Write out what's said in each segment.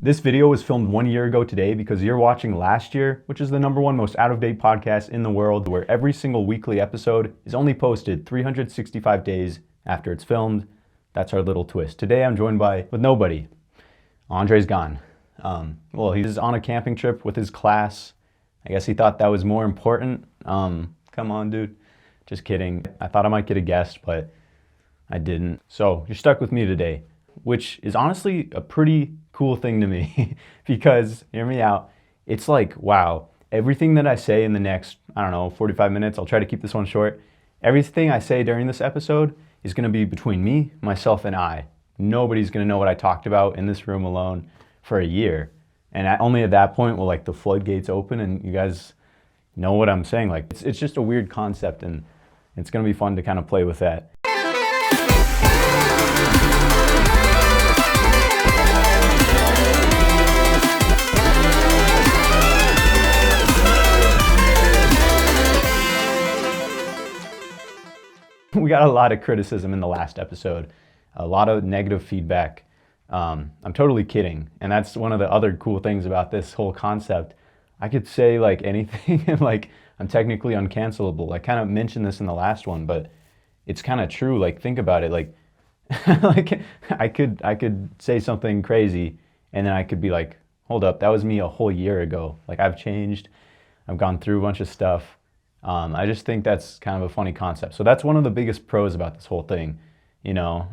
This video was filmed 1 year ago today because you're watching Last Year, which is the #1 most out-of-date podcast in the world, where every single weekly episode is only posted 365 days after it's filmed. That's our little twist. Today I'm joined with nobody. Andre's gone. Well, he's on a camping trip with his class. I guess he thought that was more important. Come on, dude. Just kidding. I thought I might get a guest, but I didn't. So you're stuck with me today, which is honestly a pretty cool thing to me because, hear me out, it's like, wow, everything that I say in the next, 45 minutes, I'll try to keep this one short. Everything I say during this episode is going to be between me, myself, and I. Nobody's going to know what I talked about in this room alone for a year. And only at that point will like the floodgates open and you guys know what I'm saying. Like it's just a weird concept, and it's going to be fun to kind of play with that. We got a lot of criticism in the last episode, a lot of negative feedback. I'm totally kidding. And that's one of the other cool things about this whole concept. I could say like anything and like I'm technically uncancelable. I kind of mentioned this in the last one, but it's kind of true. Like think about it. Like, like I could say something crazy and then I could be like, hold up, that was me a whole year ago. Like I've changed. I've gone through a bunch of stuff. I just think that's kind of a funny concept. So that's one of the biggest pros about this whole thing. You know,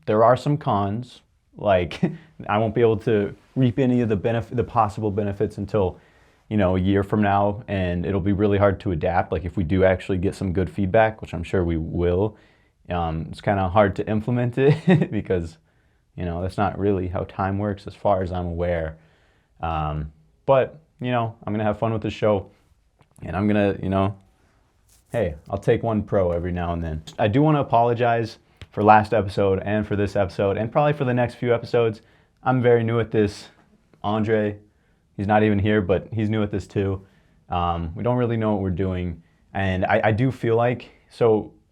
there are some cons, like I won't be able to reap any of the possible benefits until, a year from now, and it'll be really hard to adapt. Like if we do actually get some good feedback, which I'm sure we will, it's kind of hard to implement it because, that's not really how time works as far as I'm aware. But, I'm going to have fun with the show. And I'm gonna, hey, I'll take one pro every now and then. I do want to apologize for last episode and for this episode and probably for the next few episodes. I'm very new at this. Andre, he's not even here, but he's new at this too. We don't really know what we're doing. And I do feel like,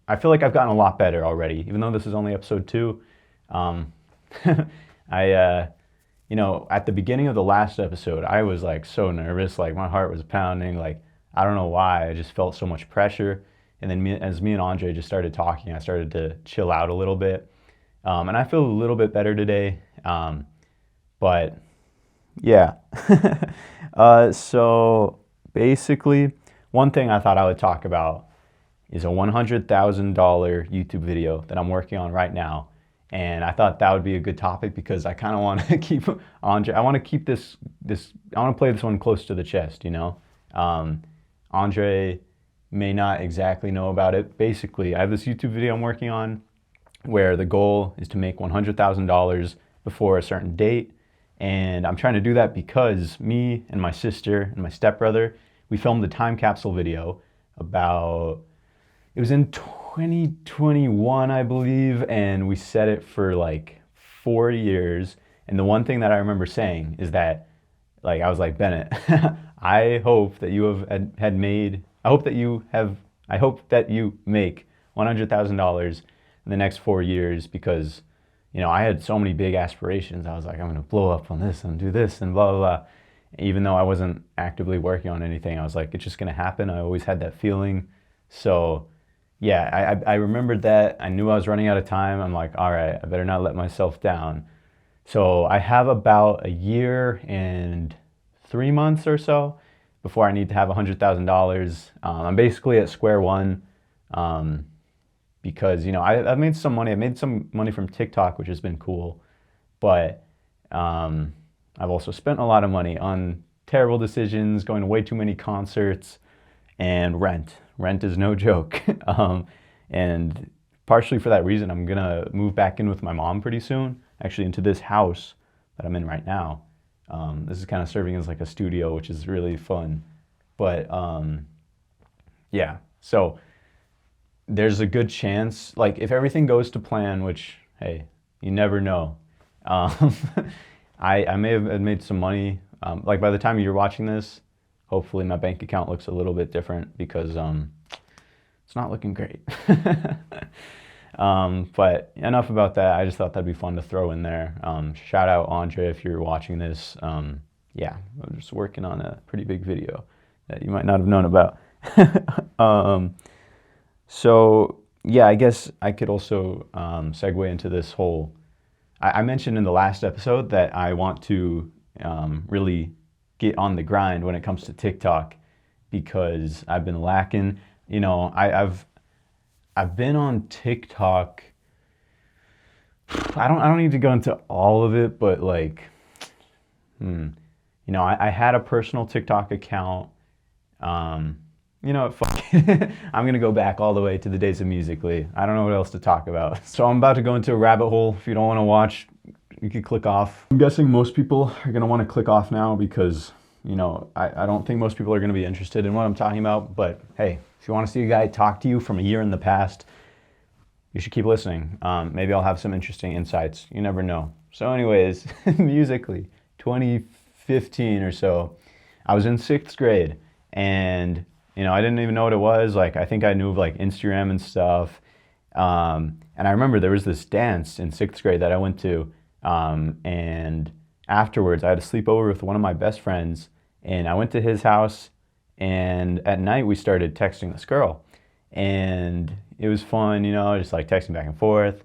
I feel like I've gotten a lot better already, even though this is only episode 2. At the beginning of the last episode, I was like so nervous, like my heart was pounding, like I don't know why, I just felt so much pressure. And then as me and Andre just started talking, I started to chill out a little bit. And I feel a little bit better today. But yeah. So basically, one thing I thought I would talk about is a $100,000 YouTube video that I'm working on right now. And I thought that would be a good topic because I kind of want to keep Andre, I want to keep this, I want to play this one close to the chest, Andre may not exactly know about it. Basically, I have this YouTube video I'm working on where the goal is to make $100,000 before a certain date. And I'm trying to do that because me and my sister and my stepbrother, we filmed a time capsule video it was in 2021, I believe, and we set it for like 4 years. And the one thing that I remember saying is that, like, I was like, Bennett, I hope that you I hope that you make $100,000 in the next 4 years because, I had so many big aspirations. I was like, I'm going to blow up on this and do this and blah, blah, blah. Even though I wasn't actively working on anything, I was like, it's just going to happen. I always had that feeling. So yeah, I remembered that. I knew I was running out of time. I'm like, all right, I better not let myself down. So I have about a year and 3 months or so before I need to have $100,000. I'm basically at square one because, I've made some money. I've made some money from TikTok, which has been cool. But I've also spent a lot of money on terrible decisions, going to way too many concerts, and rent. Rent is no joke. And partially for that reason, I'm going to move back in with my mom pretty soon, actually into this house that I'm in right now. This is kind of serving as like a studio, which is really fun. But yeah, so there's a good chance, like if everything goes to plan, which, hey, you never know. I may have made some money. Like by the time you're watching this, hopefully my bank account looks a little bit different because it's not looking great. But enough about that. I just thought that'd be fun to throw in there. Shout out Andre if you're watching this. Yeah, I'm just working on a pretty big video that you might not have known about. So yeah, I guess I could also segue into this whole. I mentioned in the last episode that I want to really get on the grind when it comes to TikTok because I've been lacking. You know, I've been on TikTok. I don't need to go into all of it, but like, you know, I had a personal TikTok account. You know what, fuck it. I'm gonna go back all the way to the days of Musical.ly. I don't know what else to talk about. So I'm about to go into a rabbit hole. If you don't wanna watch, you can click off. I'm guessing most people are gonna wanna click off now because, you know, I don't think most people are gonna be interested in what I'm talking about, but hey, if you wanna see a guy talk to you from a year in the past, you should keep listening. Maybe I'll have some interesting insights. You never know. So anyways, Musical.ly, 2015 or so, I was in 6th grade and you know, I didn't even know what it was. Like, I think I knew of like Instagram and stuff. And I remember there was this dance in 6th grade that I went to. And afterwards, I had a sleepover with one of my best friends. And I went to his house. And at night, we started texting this girl. And it was fun, you know, just like texting back and forth.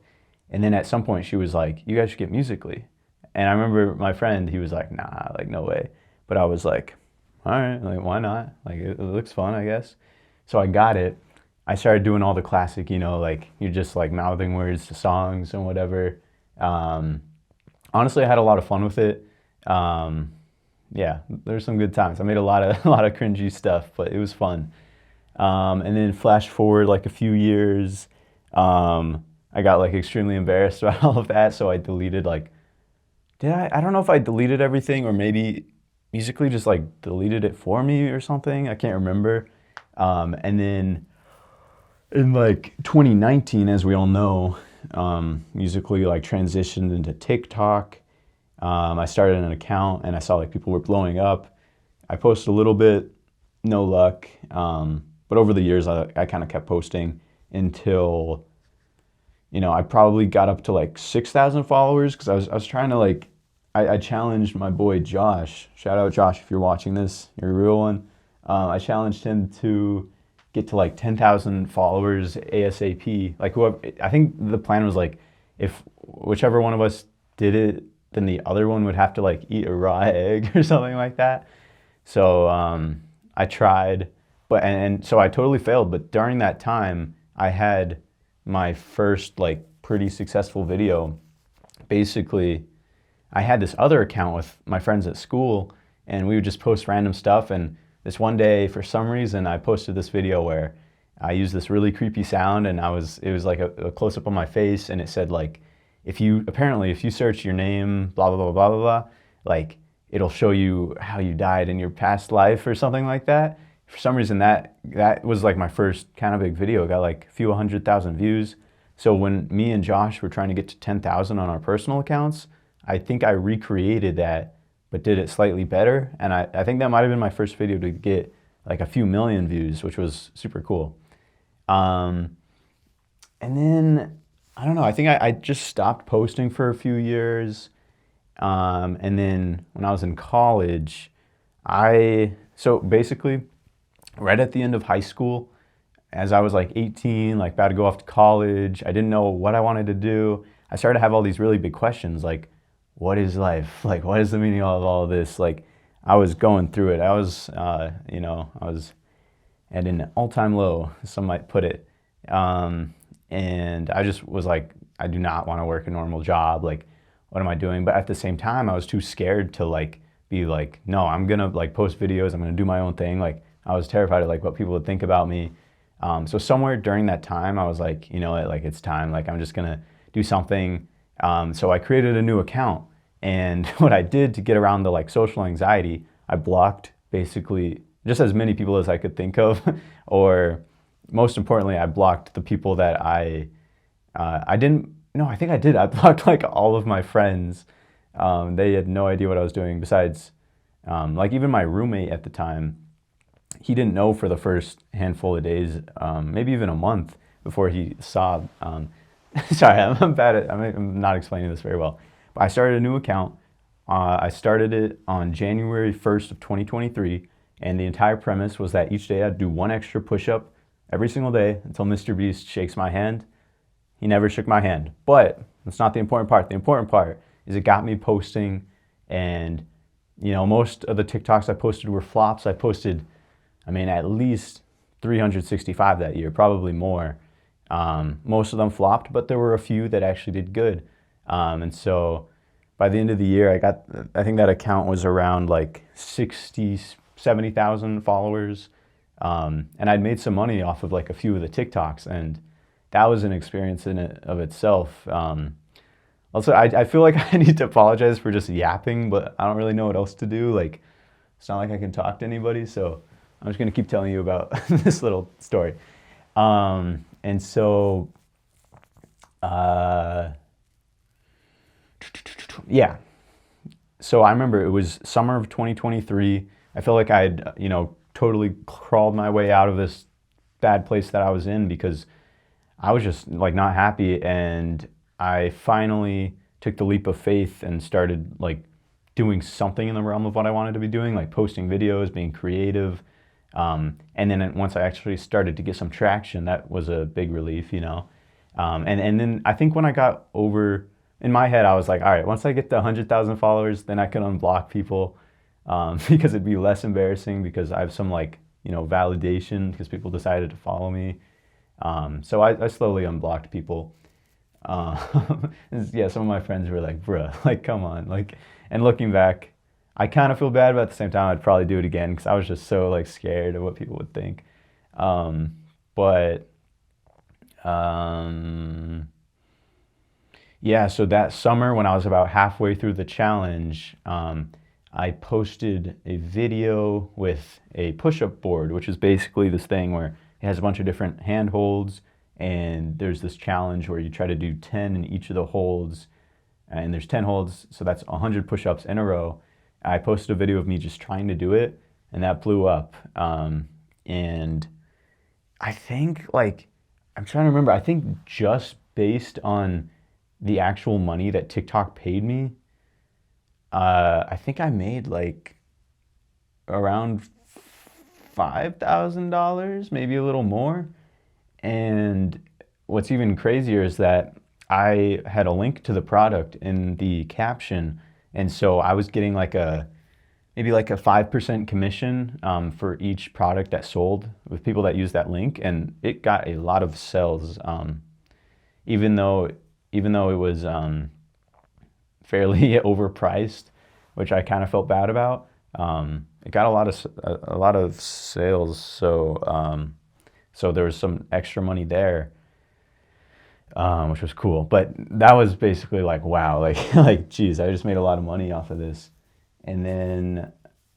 And then at some point, she was like, you guys should get Musical.ly. And I remember my friend, he was like, nah, like, no way. But I was like, all right, like, why not? Like, it looks fun, I guess. So I got it. I started doing all the classic, you know, like, you're just, like, mouthing words to songs and whatever. Honestly, I had a lot of fun with it. Yeah, there's some good times. I made a lot of cringy stuff, but it was fun. And then flash forward, like, a few years, I got, like, extremely embarrassed about all of that, so I deleted, like, I don't know if I deleted everything or maybe Musical.ly just like deleted it for me or something. I can't remember. And then in like 2019, as we all know, Musical.ly like transitioned into TikTok. I started an account and I saw like people were blowing up. I posted a little bit, no luck. But over the years, I kind of kept posting until, you know, I probably got up to like 6,000 followers because I was trying to like, I challenged my boy Josh. Shout out Josh if you're watching this. You're a real one. I challenged him to get to like 10,000 followers ASAP. Like whoever, I think the plan was like, if whichever one of us did it, then the other one would have to like eat a raw egg or something like that. So I tried, but and so I totally failed. But during that time, I had my first like pretty successful video. Basically, I had this other account with my friends at school and we would just post random stuff. And this one day, for some reason, I posted this video where I used this really creepy sound and it was like a close up on my face and it said like, if you search your name, blah, blah, blah, blah, blah, blah, like it'll show you how you died in your past life or something like that. For some reason, that was like my first kind of big video. It got like a few 100,000 views. So when me and Josh were trying to get to 10,000 on our personal accounts, I think I recreated that, but did it slightly better. And I think that might have been my first video to get like a few million views, which was super cool. And then, I don't know, I think I just stopped posting for a few years. And then when I was in college, so basically, right at the end of high school, as I was like 18, like about to go off to college, I didn't know what I wanted to do. I started to have all these really big questions like, what is life? Like, what is the meaning of all of this? Like, I was going through it. I was, you know, I was at an all-time low, some might put it. And I just was like, I do not want to work a normal job. Like, what am I doing? But at the same time, I was too scared to like, be like, no, I'm going to like post videos. I'm going to do my own thing. Like, I was terrified of like what people would think about me. So somewhere during that time, I was like, you know what, like it's time. Like, I'm just going to do something. So I created a new account, and what I did to get around the like social anxiety, I blocked basically just as many people as I could think of, or most importantly, I blocked the people that I think I did. I blocked like all of my friends. They had no idea what I was doing besides, like even my roommate at the time, he didn't know for the first handful of days, maybe even a month before he saw Sorry, I'm bad at, I'm not explaining this very well. But I started a new account. I started it on January 1st of 2023, and the entire premise was that each day I'd do one extra push-up every single day until Mr. Beast shakes my hand. He never shook my hand, but that's not the important part. The important part is it got me posting, and most of the TikToks I posted were flops. I posted, at least 365 that year, probably more. Most of them flopped, but there were a few that actually did good. And so by the end of the year, I think that account was around like 60, 70,000 followers. And I'd made some money off of like a few of the TikToks, and that was an experience in it of itself. Also, I feel like I need to apologize for just yapping, but I don't really know what else to do. Like, it's not like I can talk to anybody, so I'm just gonna keep telling you about this little story. And so, yeah. So I remember it was summer of 2023. I feel like I'd, totally crawled my way out of this bad place that I was in because I was just like not happy. And I finally took the leap of faith and started like doing something in the realm of what I wanted to be doing, like posting videos, being creative. And then once I actually started to get some traction, that was a big relief, And then I think when I got over, in my head, I was like, all right, once I get to 100,000 followers, then I can unblock people, because it'd be less embarrassing because I have some validation because people decided to follow me. So I slowly unblocked people. Yeah, some of my friends were like, bruh, like, come on. Like, and looking back, I kind of feel bad, but at the same time, I'd probably do it again because I was just so like scared of what people would think. But yeah, so that summer when I was about halfway through the challenge, I posted a video with a push-up board, which is basically this thing where it has a bunch of different hand holds, and there's this challenge where you try to do 10 in each of the holds, and there's 10 holds, so that's 100 push-ups in a row. I posted a video of me just trying to do it, and that blew up. And I think, I'm trying to remember, I think just based on the actual money that TikTok paid me, I think I made around $5,000, maybe a little more. And what's even crazier is that I had a link to the product in the caption, and so I was getting maybe a 5% commission for each product that sold with people that used that link, and it got a lot of sales, even though it was fairly overpriced, which I kind of felt bad about. It got a lot of sales, so there was some extra money there, which was cool. But that was basically wow, geez, I just made a lot of money off of this. And then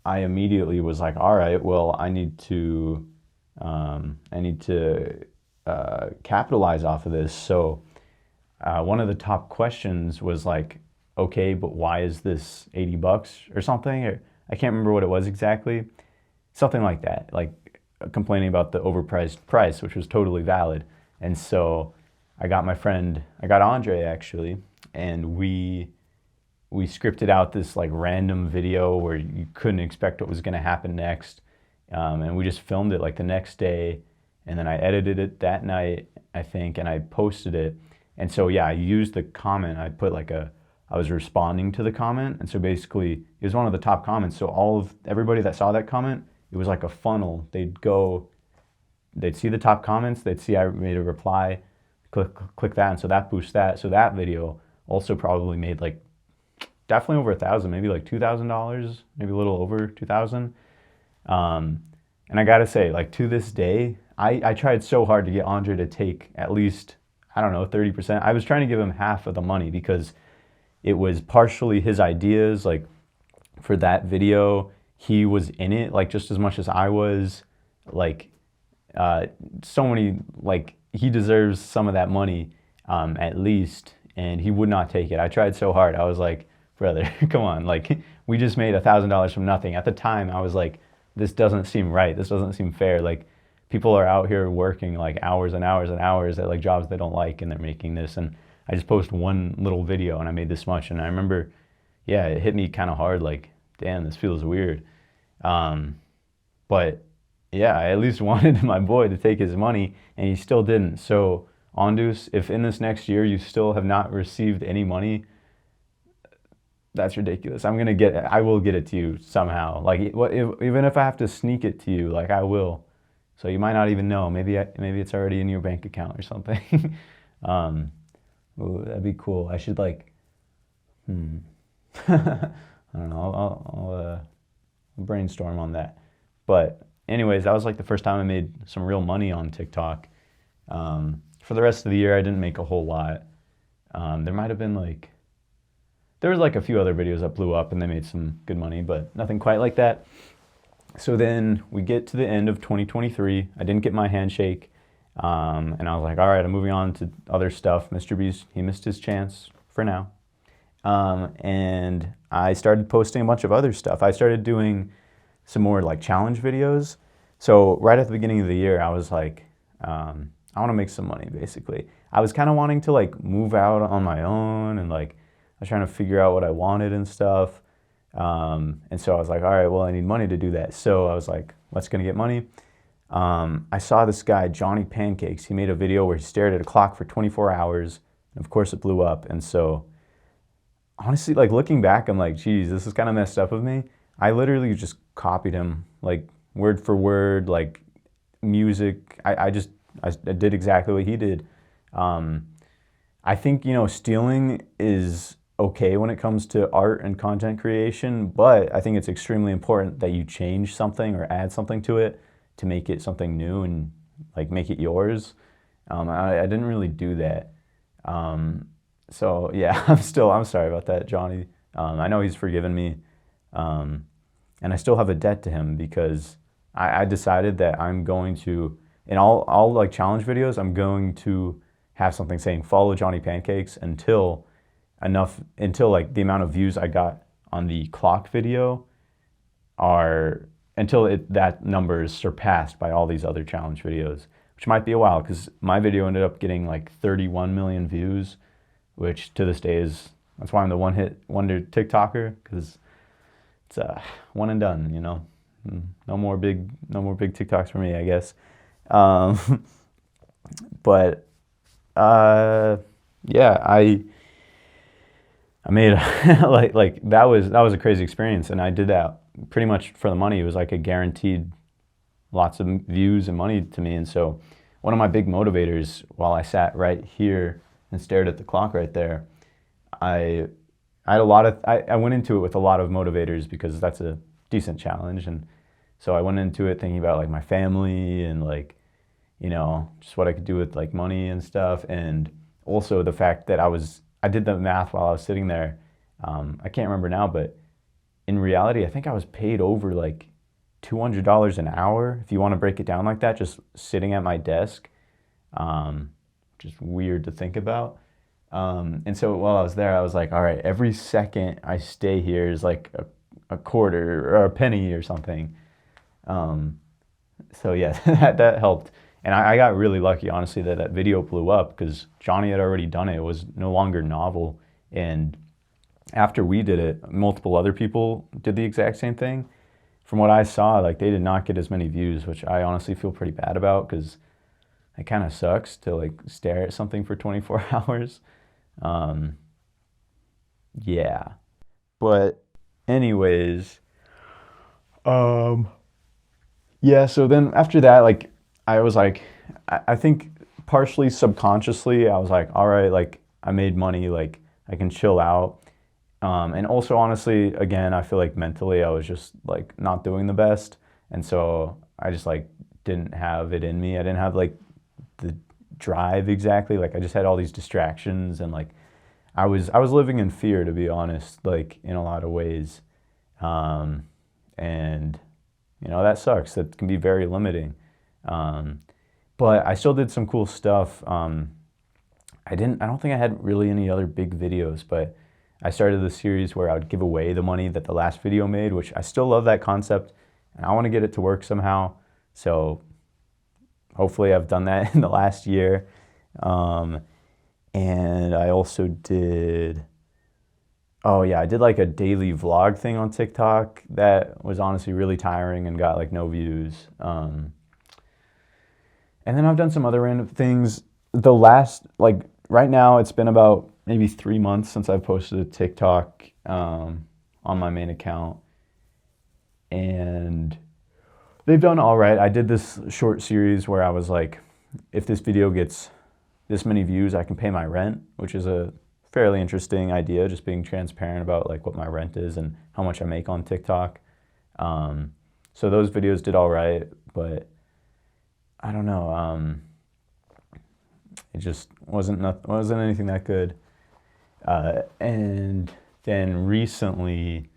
I immediately was like, all right, well, I need to capitalize off of this. So one of the top questions was okay, but why is this $80 or something? Or, I can't remember what it was exactly. Something like that, complaining about the overpriced price, which was totally valid. And so I got Andre actually, and we scripted out this random video where you couldn't expect what was going to happen next. And we just filmed it the next day, and then I edited it that night, I think, and I posted it. And so, yeah, I used the comment. I put I was responding to the comment. And so basically it was one of the top comments. So everybody that saw that comment, it was like a funnel. They'd see the top comments, they'd see I made a reply, click that. And so that boosts that. So that video also probably made definitely over 1,000, maybe $2,000, maybe a little over 2,000. And I gotta say, to this day, I tried so hard to get Andre to take at least, I don't know, 30%. I was trying to give him half of the money because it was partially his ideas. For that video, he was in it just as much as I was. So many, he deserves some of that money, at least, and he would not take it. I tried so hard. I was like, brother, come on, we just made $1,000 from nothing. At the time, I was like, this doesn't seem right. This doesn't seem fair. people are out here working like hours and hours and hours at like jobs they don't like, and they're making this. And I just post one little video and I made this much. And I remember, yeah, it hit me kind of hard. Like, damn, this feels weird. But yeah, I at least wanted my boy to take his money, and he still didn't. So, Ondus, if in this next year you still have not received any money, that's ridiculous. I will get it to you somehow. Like, even if I have to sneak it to you, like I will. So you might not even know. Maybe it's already in your bank account or something. Ooh, that'd be cool. I should like, I don't know. I'll brainstorm on that. But anyways, that was like the first time I made some real money on TikTok. For the rest of the year, I didn't make a whole lot. There was like a few other videos that blew up and they made some good money, but nothing quite like that. So then we get to the end of 2023. I didn't get my handshake. And I was like, all right, I'm moving on to other stuff. Mr. Beast, he missed his chance for now. And I started posting a bunch of other stuff. I started doing some more like challenge videos. So right at the beginning of the year, I was like, I want to make some money, basically. I was kind of wanting to like move out on my own, and like I was trying to figure out what I wanted and stuff. And so I was like, all right, well, I need money to do that. So I was like, what's going to get money? I saw this guy, Johnny Pancakes. He made a video where he stared at a clock for 24 hours. And of course, it blew up. And so honestly, like looking back, I'm like, geez, this is kind of messed up of me. I literally just copied him, like word for word, like music. I did exactly what he did. I think, stealing is okay when it comes to art and content creation, but I think it's extremely important that you change something or add something to it to make it something new and like make it yours. I didn't really do that. So yeah, I'm sorry about that, Johnny. I know he's forgiven me. And I still have a debt to him because I decided that I'm going to, in all like challenge videos, I'm going to have something saying follow Johnny Pancakes until like the amount of views I got on the clock video that number is surpassed by all these other challenge videos, which might be a while because my video ended up getting like 31 million views, which to this day that's why I'm the one-hit wonder TikToker, because it's one and done, No more big TikToks for me, I guess. But yeah, I made like that was a crazy experience, and I did that pretty much for the money. It was like a guaranteed lots of views and money to me. And so one of my big motivators, while I sat right here and stared at the clock right there, I went into it with a lot of motivators because that's a decent challenge. And so I went into it thinking about like my family and like, just what I could do with like money and stuff. And also the fact that I did the math while I was sitting there. I can't remember now, but in reality, I think I was paid over like $200 an hour, if you want to break it down like that, just sitting at my desk. Just weird to think about. And so while I was there, I was like, all right, every second I stay here is like a quarter or a penny or something. So yeah, that helped. And I got really lucky, honestly, that video blew up because Johnny had already done it. It was no longer novel. And after we did it, multiple other people did the exact same thing. From what I saw, like they did not get as many views, which I honestly feel pretty bad about because it kind of sucks to like stare at something for 24 hours. Yeah. But anyways, yeah, so then after that, like I was like, I think partially subconsciously, I was like, all right, like I made money, like I can chill out. And also honestly, again, I feel like mentally I was just like not doing the best. And so I just like didn't have it in me. I didn't have like the drive exactly. Like I just had all these distractions, and like I was living in fear, to be honest, like in a lot of ways. And that sucks. That can be very limiting. But I still did some cool stuff. I don't think I had really any other big videos, but I started the series where I would give away the money that the last video made, which I still love that concept, and I want to get it to work somehow. So hopefully I've done that in the last year. And I also did, oh yeah, I did like a daily vlog thing on TikTok that was honestly really tiring and got like no views. And then I've done some other random things. The last, like right now, it's been about maybe 3 months since I've posted a TikTok on my main account. And they've done all right. I did this short series where I was like, if this video gets this many views, I can pay my rent, which is a fairly interesting idea, just being transparent about like what my rent is and how much I make on TikTok. So those videos did all right, but I don't know. It just wasn't anything that good. And then recently,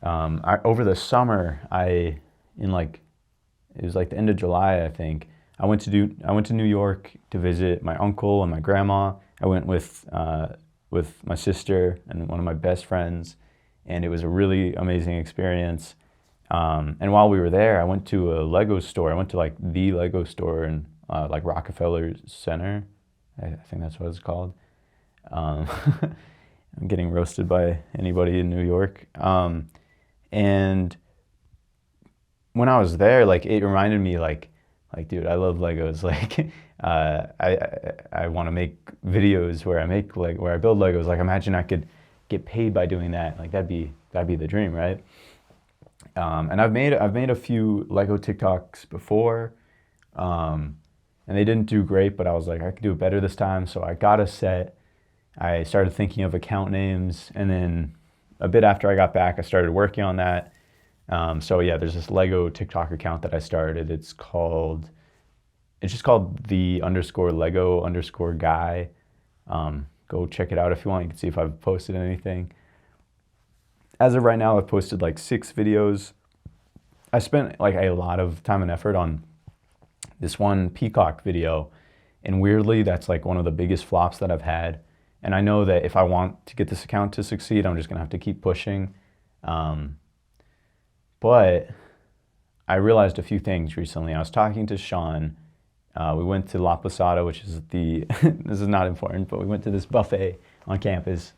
over the summer, it was like the end of July, I think. I went to New York to visit my uncle and my grandma. I went with my sister and one of my best friends, and it was a really amazing experience. And while we were there, I went to a Lego store. I went to like the Lego store in like Rockefeller Center. I think that's what it's called. I'm getting roasted by anybody in New York. And when I was there, like it reminded me like dude, I love Legos. Like I want to make videos where I build Legos. Like imagine I could get paid by doing that. Like that'd be the dream, right? And I've made a few Lego TikToks before, and they didn't do great, but I was like, I could do it better this time. So I got a set. I started thinking of account names, and then a bit after I got back, I started working on that. So yeah, there's this Lego TikTok account that I started. It's just called the_Lego_guy. Go check it out if you want. You can see if I've posted anything. As of right now, I've posted like 6 videos. I spent like a lot of time and effort on this one peacock video, and weirdly, that's like one of the biggest flops that I've had. And I know that if I want to get this account to succeed, I'm just gonna have to keep pushing. But I realized a few things recently. I was talking to Sean. We went to La Posada, which is this is not important, but we went to this buffet on campus.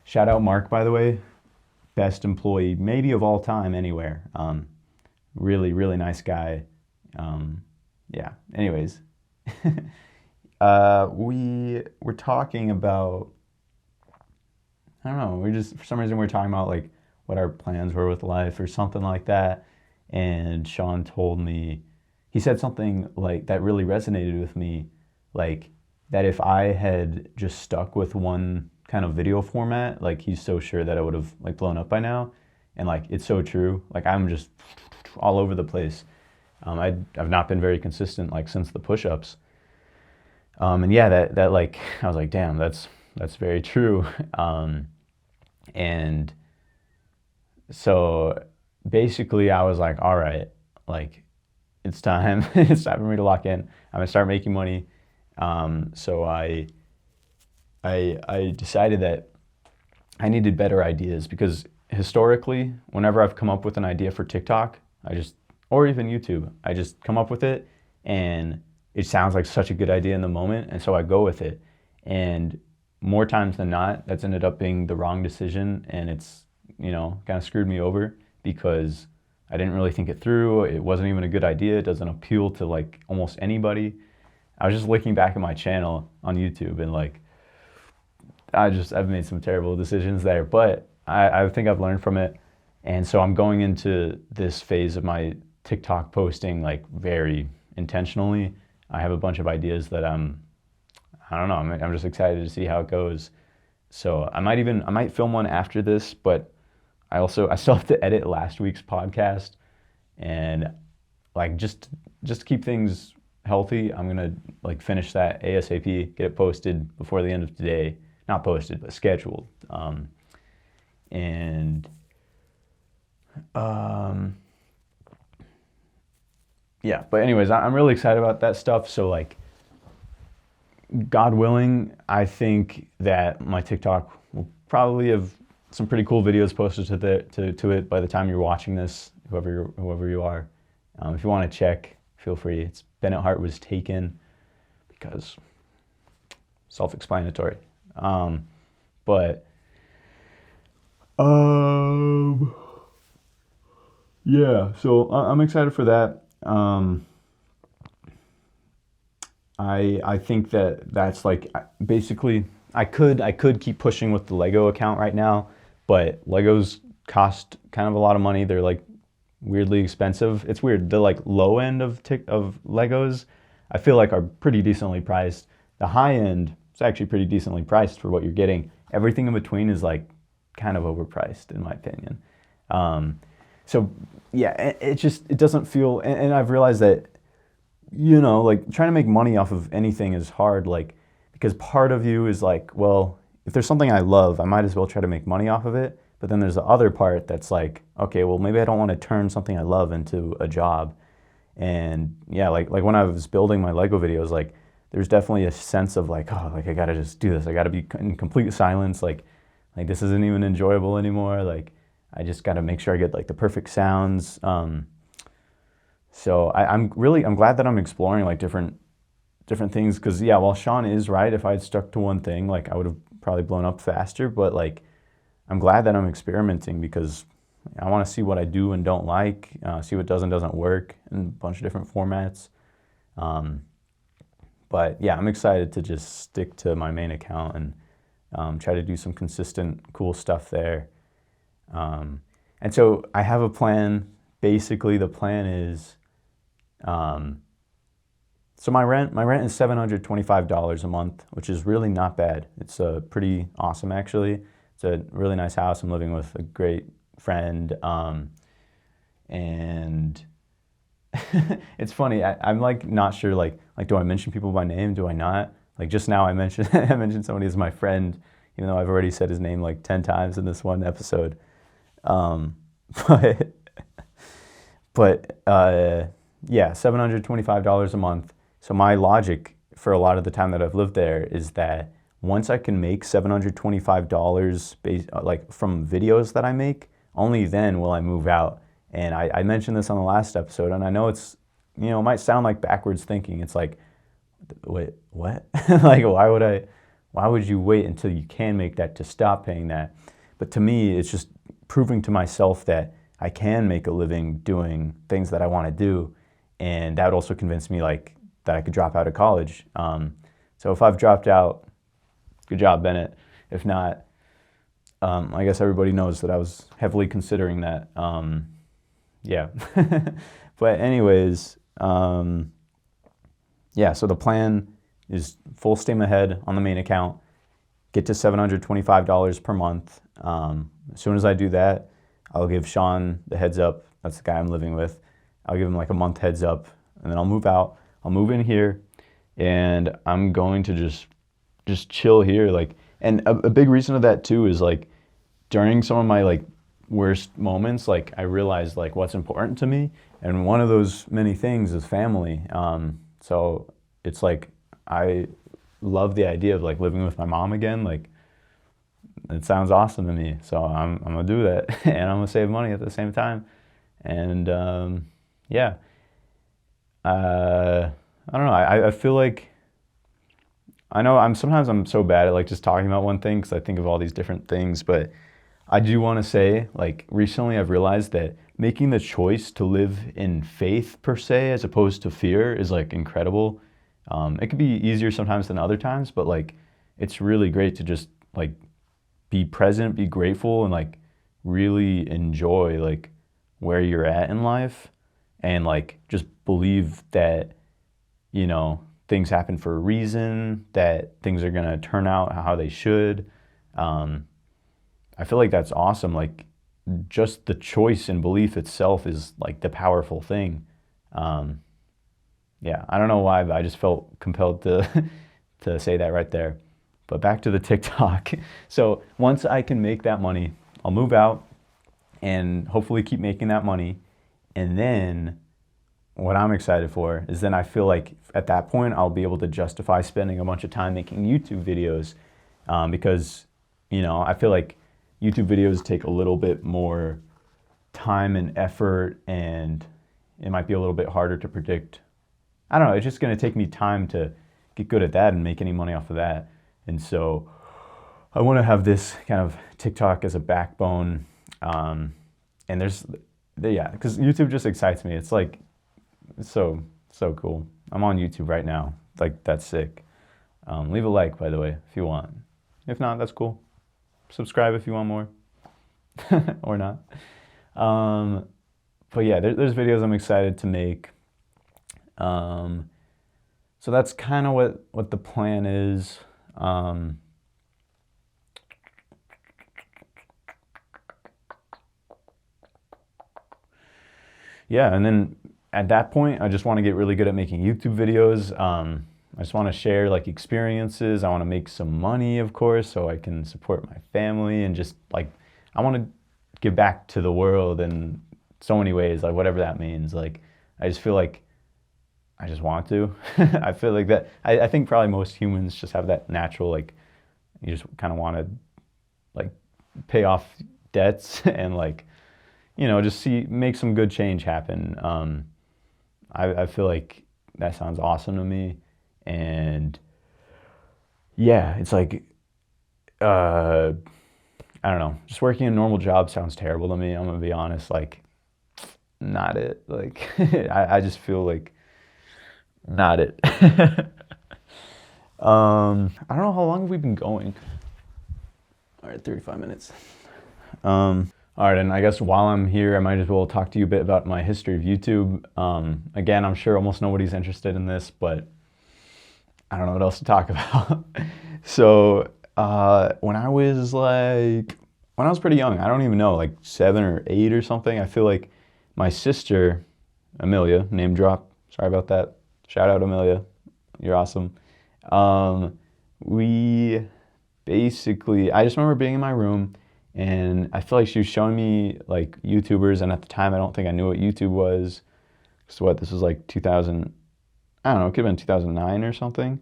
Shout out Mark, by the way. Best employee, maybe of all time anywhere. Really, really nice guy. Yeah, anyways. We were talking about, I don't know, for some reason we were talking about like what our plans were with life or something like that. And Sean told me, he said something like that really resonated with me, like that if I had just stuck with one kind of video format, like he's so sure that I would have like blown up by now. And like it's so true. Like I'm just all over the place. I've not been very consistent like since the push-ups. And yeah, that like I was like, damn, that's very true. And so basically I was like, all right, like it's time. It's time for me to lock in. I'm gonna start making money. So I decided that I needed better ideas, because historically, whenever I've come up with an idea for TikTok, or even YouTube, I just come up with it and it sounds like such a good idea in the moment, and so I go with it. And more times than not, that's ended up being the wrong decision, and it's, kind of screwed me over because I didn't really think it through. It wasn't even a good idea. It doesn't appeal to like almost anybody. I was just looking back at my channel on YouTube and like, I've made some terrible decisions there, but I think I've learned from it. And so I'm going into this phase of my TikTok posting like very intentionally. I have a bunch of ideas that I don't know, I'm just excited to see how it goes. So I might film one after this, but I still have to edit last week's podcast, and like just to keep things healthy, I'm gonna like finish that ASAP, get it posted before the end of today. Not posted, but scheduled. Yeah, but anyways, I'm really excited about that stuff. So like, God willing, I think that my TikTok will probably have some pretty cool videos posted to it by the time you're watching this, whoever you are. If you want to check feel free. It's Bennett Hart was taken because self-explanatory. But yeah, so I'm excited for that. I think that's like basically I could keep pushing with the Lego account right now, but Legos cost kind of a lot of money. They're like weirdly expensive. It's weird. The like low end of Legos, I feel like are pretty decently priced. The high end is actually pretty decently priced for what you're getting. Everything in between is like kind of overpriced in my opinion. So yeah, it doesn't feel, and I've realized that, you know, like trying to make money off of anything is hard, like, because part of you is like, well, if there's something I love, I might as well try to make money off of it. But then there's the other part that's like, okay, well, maybe I don't want to turn something I love into a job. And yeah, like when I was building my Lego videos, like there's definitely a sense of like, oh, like I gotta just do this. I gotta be in complete silence. Like this isn't even enjoyable anymore. Like I just gotta make sure I get like the perfect sounds. So I'm glad that I'm exploring like different things, because yeah, while Sean is right, if I had stuck to one thing, like I would have probably blown up faster. But like I'm glad that I'm experimenting, because I want to see what I do and don't like, see what does and doesn't work in a bunch of different formats. But yeah, I'm excited to just stick to my main account and try to do some consistent, cool stuff there. And so I have a plan. Basically, the plan is, so my rent is $725 a month, which is really not bad. It's pretty awesome, actually. It's a really nice house. I'm living with a great friend, and it's funny. I'm like not sure. Like, do I mention people by name? Do I not? Like just now, I mentioned I mentioned somebody as my friend, even though I've already said his name like 10 times in this one episode. But yeah, $725 a month. So my logic for a lot of the time that I've lived there is that once I can make $725 like from videos that I make, only then will I move out. And I mentioned this on the last episode, and I know it's, you know, it might sound like backwards thinking. It's like, wait, what? Like, why would you wait until you can make that to stop paying that? But to me, it's just proving to myself that I can make a living doing things that I want to do. And that would also convince me like that I could drop out of college. So if I've dropped out, good job, Bennett. If not, I guess everybody knows that I was heavily considering that. Yeah. But anyways, yeah, so the plan is full steam ahead on the main account, get to $725 per month. As soon as I do that, I'll give Sean the heads up. That's the guy I'm living with. I'll give him like a month heads up, and then I'll move out. I'll move in here, and I'm going to just chill here. Like, and a big reason of that too is like during some of my like worst moments, like I realized like what's important to me, and one of those many things is family. So it's like I love the idea of like living with my mom again. Like it sounds awesome to me, so I'm gonna do that, and I'm gonna save money at the same time. And yeah, I don't know. I feel like I know sometimes I'm so bad at like just talking about one thing because I think of all these different things, but I do want to say, like, recently I've realized that making the choice to live in faith per se as opposed to fear is like incredible. It could be easier sometimes than other times, but like it's really great to just like be present, be grateful, and like really enjoy like where you're at in life, and like just believe that, you know, things happen for a reason, that things are gonna turn out how they should. I feel like that's awesome. Like just the choice and belief itself is like the powerful thing. Yeah, I don't know why, but I just felt compelled to to say that right there. But back to the TikTok. So once I can make that money, I'll move out and hopefully keep making that money. And then what I'm excited for is then I feel like at that point I'll be able to justify spending a bunch of time making YouTube videos, because, you know, I feel like YouTube videos take a little bit more time and effort, and it might be a little bit harder to predict I don't know, it's just going to take me time to get good at that and make any money off of that. And so I want to have this kind of TikTok as a backbone. And yeah, because YouTube just excites me. It's like, it's so cool. I'm on YouTube right now. Like, that's sick. Leave a like, by the way, if you want. If not, that's cool. Subscribe if you want more. Or not. But yeah, there's videos I'm excited to make. So that's kind of what the plan is. Yeah, and then at that point, I just want to get really good at making YouTube videos. I just want to share like experiences. I want to make some money, of course, so I can support my family and just like, I want to give back to the world in so many ways, like whatever that means. Like, I just feel like I just want to. I feel like that. I think probably most humans just have that natural, like, you just kind of want to like pay off debts and like, just make some good change happen. I feel like that sounds awesome to me. And yeah, it's like, I don't know, just working a normal job sounds terrible to me. I'm gonna be honest, like, not it. Like, I just feel like not it. I don't know, how long have we been going? All right, 35 minutes. All right, and I guess while I'm here, I might as well talk to you a bit about my history of YouTube. Again, I'm sure almost nobody's interested in this, but I don't know what else to talk about. So when I was pretty young, I don't even know, like 7 or 8 or something, I feel like my sister, Amelia, name drop, sorry about that. Shout out Amelia, you're awesome. I just remember being in my room, and I feel like she was showing me like YouTubers, and at the time I don't think I knew what YouTube was. So this was like 2000, I don't know, it could have been 2009 or something.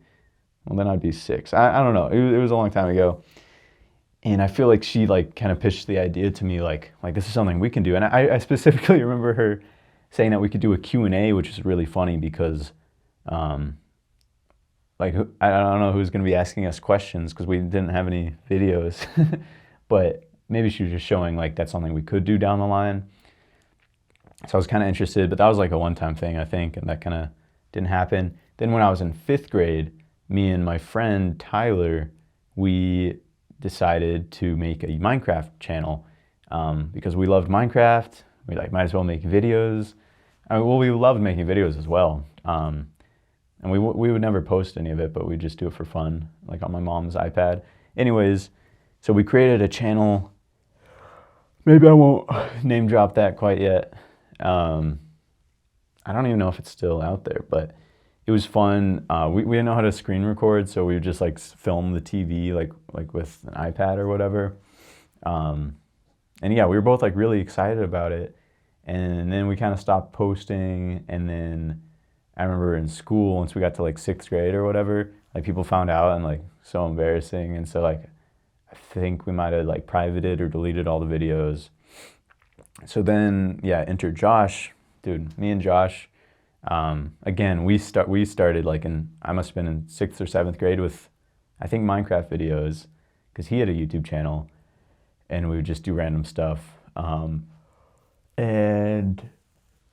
Well, then I'd be 6. I don't know, it was a long time ago. And I feel like she like kind of pitched the idea to me like this is something we can do. And I specifically remember her saying that we could do a Q&A, which is really funny because like, I don't know who's going to be asking us questions because we didn't have any videos. But maybe she was just showing like that's something we could do down the line. So I was kind of interested, but that was like a one-time thing, I think, and that kind of didn't happen. Then when I was in 5th grade, me and my friend Tyler, we decided to make a Minecraft channel because we loved Minecraft. We like might as well make videos. We loved making videos as well. And we would never post any of it, but we'd just do it for fun, like on my mom's iPad. Anyways, so we created a channel. Maybe I won't name drop that quite yet. I don't even know if it's still out there, but it was fun. We didn't know how to screen record, so we would just like film the TV like with an iPad or whatever. And yeah, we were both like really excited about it. And then we kind of stopped posting, and then I remember in school, once we got to like 6th grade or whatever, like people found out, and like so embarrassing. And so like, I think we might have like privated or deleted all the videos. So then, yeah, enter Josh, dude, me and Josh. Again, we started like I must have been in 6th or 7th grade with, I think, Minecraft videos, because he had a YouTube channel, and we would just do random stuff. And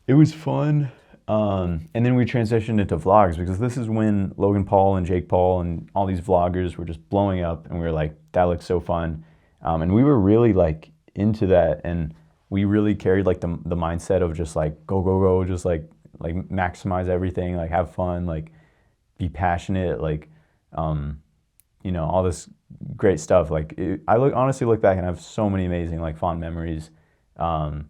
it was fun. And then we transitioned into vlogs, because this is when Logan Paul and Jake Paul and all these vloggers were just blowing up, and we were like, that looks so fun. And we were really like into that, and we really carried like the mindset of just like go, just like maximize everything, like have fun, like be passionate, like all this great stuff. Like I honestly look back and I have so many amazing like fond memories. And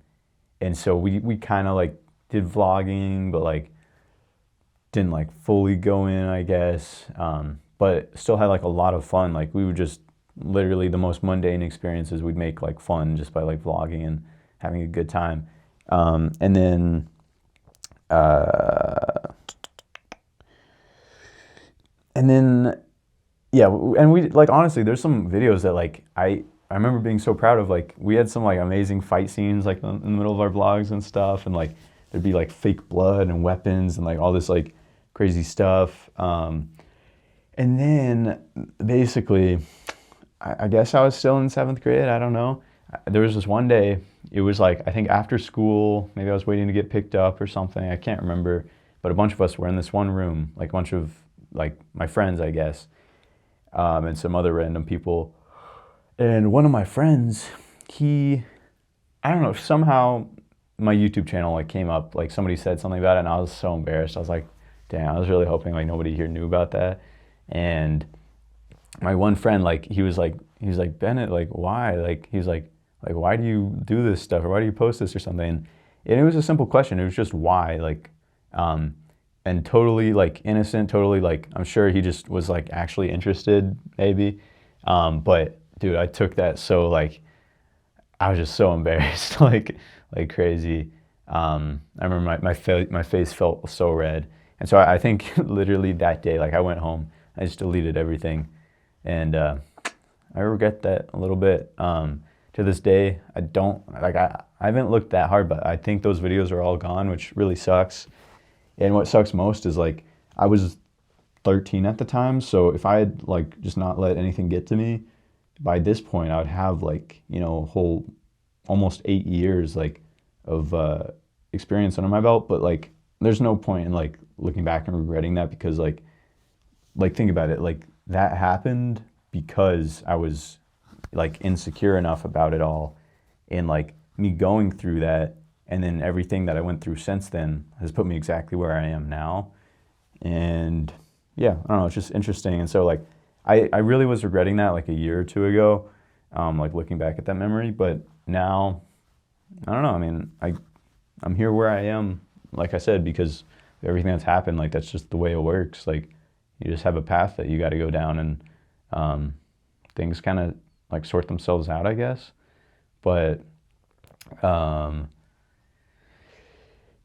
so we kind of like did vlogging, but like didn't like fully go in, I guess. But still had like a lot of fun. Like we would just literally the most mundane experiences we'd make like fun just by like vlogging and having a good time. And then yeah, and we like, honestly, there's some videos that like I remember being so proud of. Like we had some like amazing fight scenes like in the middle of our vlogs and stuff, and like there'd be like fake blood and weapons and like all this like crazy stuff. And then basically, I guess I was still in 7th grade. I don't know. There was this one day, it was like, I think after school, maybe I was waiting to get picked up or something. I can't remember. But a bunch of us were in this one room, like a bunch of like my friends, I guess, and some other random people. And one of my friends, I don't know, somehow my YouTube channel like came up, like somebody said something about it, and I was so embarrassed. I was like, damn, I was really hoping like nobody here knew about that. And my one friend, like he was like, Bennett, like why? Like he was like why do you do this stuff, or why do you post this or something? And it was a simple question. It was just why, like, and totally like innocent, totally like I'm sure he just was like actually interested, maybe. But dude, I took that so like I was just so embarrassed, like crazy. I remember my face felt so red, and so I think literally that day, like I went home, I just deleted everything, and I regret that a little bit. To this day, I don't like I haven't looked that hard, but I think those videos are all gone, which really sucks. And what sucks most is like I was 13 at the time, so if I had like just not let anything get to me, by this point I would have like, you know, a whole almost 8 years like of experience under my belt. But like there's no point in like looking back and regretting that, because like think about it, like that happened because I was like insecure enough about it all, and like me going through that, and then everything that I went through since then has put me exactly where I am now. And yeah, I don't know, it's just interesting. And so like I really was regretting that like a year or two ago, like looking back at that memory. But now I don't know, I mean I'm here where I am, like I said, because of everything that's happened. Like that's just the way it works. Like you just have a path that you got to go down, and things kind of like sort themselves out, I guess. But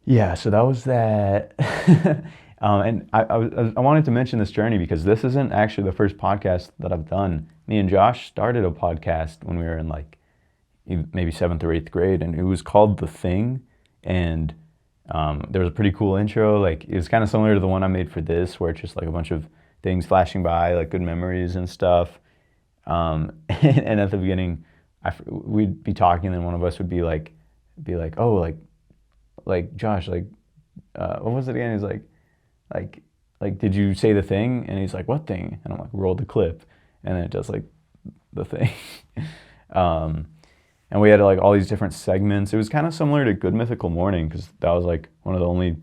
yeah, so that was that. And I wanted to mention this journey because this isn't actually the first podcast that I've done. Me and Josh started a podcast when we were in like maybe 7th or 8th grade, and it was called The Thing. And there was a pretty cool intro. Like it was kind of similar to the one I made for this, where it's just like a bunch of things flashing by, like good memories and stuff. And at the beginning, we'd be talking, and one of us would be like, oh, like Josh, like, what was it again? He's like, did you say the thing? And he's like, what thing? And I'm like, roll the clip, and then it does like the thing. And we had like all these different segments. It was kind of similar to Good Mythical Morning, because that was like one of the only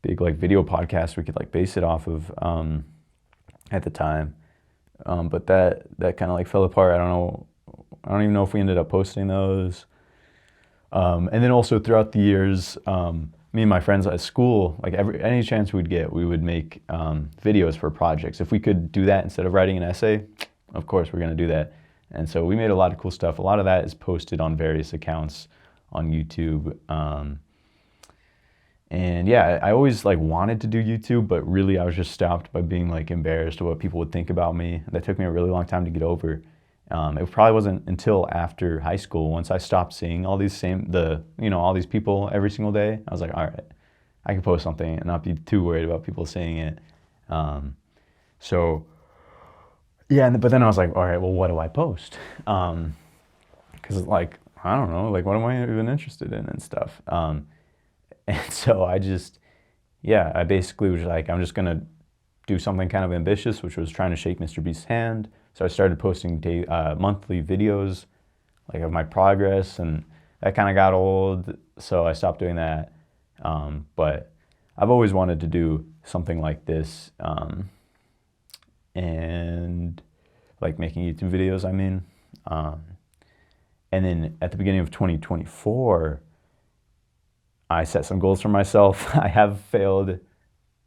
big like video podcasts we could like base it off of at the time. But that kind of like fell apart. I don't even know if we ended up posting those. And then also throughout the years, me and my friends at school, like any chance we'd get, we would make videos for projects. If we could do that instead of writing an essay, of course we're gonna do that. And so we made a lot of cool stuff. A lot of that is posted on various accounts on YouTube. And yeah, I always like wanted to do YouTube, but really I was just stopped by being like embarrassed of what people would think about me. That took me a really long time to get over. It probably wasn't until after high school, once I stopped seeing all these all these people every single day, I was like, all right, I can post something and not be too worried about people seeing it. So yeah, but then I was like, all right, well, what do I post? Because like, I don't know, like what am I even interested in and stuff. And so I basically was like, I'm just gonna do something kind of ambitious, which was trying to shake Mr. Beast's hand. So I started posting monthly videos, like of my progress, and that kind of got old, so I stopped doing that. But I've always wanted to do something like this, and like making YouTube videos, I mean. And then at the beginning of 2024, I set some goals for myself. I have failed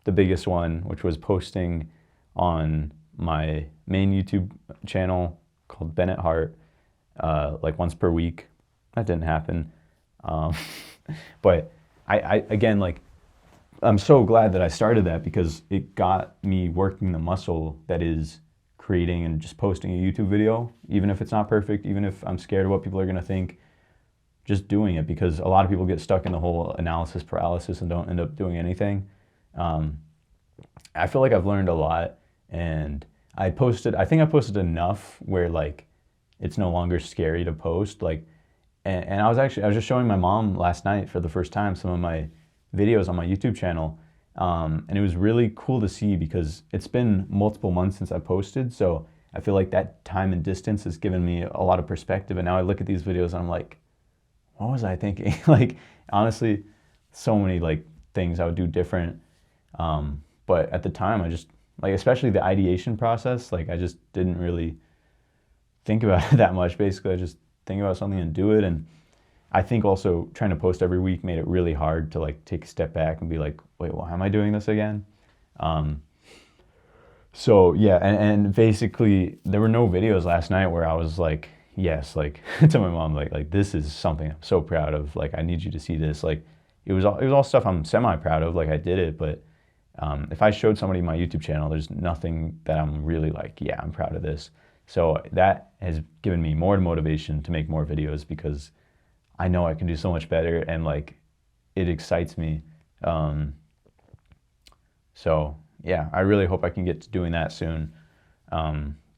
the biggest one, which was posting on my main YouTube channel called Bennett Hart, like once per week. That didn't happen. But I again, like, I'm so glad that I started that, because it got me working the muscle that is creating and just posting a YouTube video, even if it's not perfect, even if I'm scared of what people are gonna think. Just doing it, because a lot of people get stuck in the whole analysis paralysis and don't end up doing anything. I feel like I've learned a lot, and I think I posted enough where like it's no longer scary to post. Like, and I was just showing my mom last night for the first time some of my videos on my YouTube channel. And it was really cool to see because it's been multiple months since I posted. So I feel like that time and distance has given me a lot of perspective. And now I look at these videos and I'm like, what was I thinking? Like, honestly, so many like things I would do different. But at the time, I just like, especially the ideation process, like I just didn't really think about it that much. Basically, I just think about something and do it. And I think also trying to post every week made it really hard to like take a step back and be like, wait, why am I doing this again? So yeah, and basically there were no videos last night where I was like, yes, like to my mom, like this is something I'm so proud of. Like I need you to see this. Like it was all stuff I'm semi proud of. Like I did it, but if I showed somebody my YouTube channel, there's nothing that I'm really like, yeah, I'm proud of this. So that has given me more motivation to make more videos because I know I can do so much better and like it excites me. So yeah, I really hope I can get to doing that soon.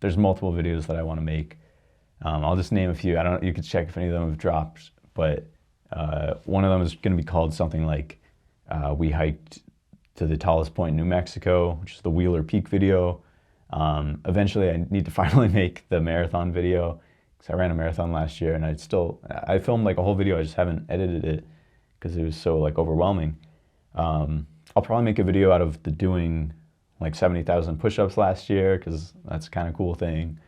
There's multiple videos that I want to make. I'll just name a few. I don't. You could check if any of them have dropped, but one of them is going to be called something like "We hiked to the tallest point in New Mexico," which is the Wheeler Peak video. Eventually, I need to finally make the marathon video because I ran a marathon last year, and I filmed like a whole video. I just haven't edited it because it was so like overwhelming. I'll probably make a video out of the doing like 70,000 push-ups last year because that's a kind of cool thing.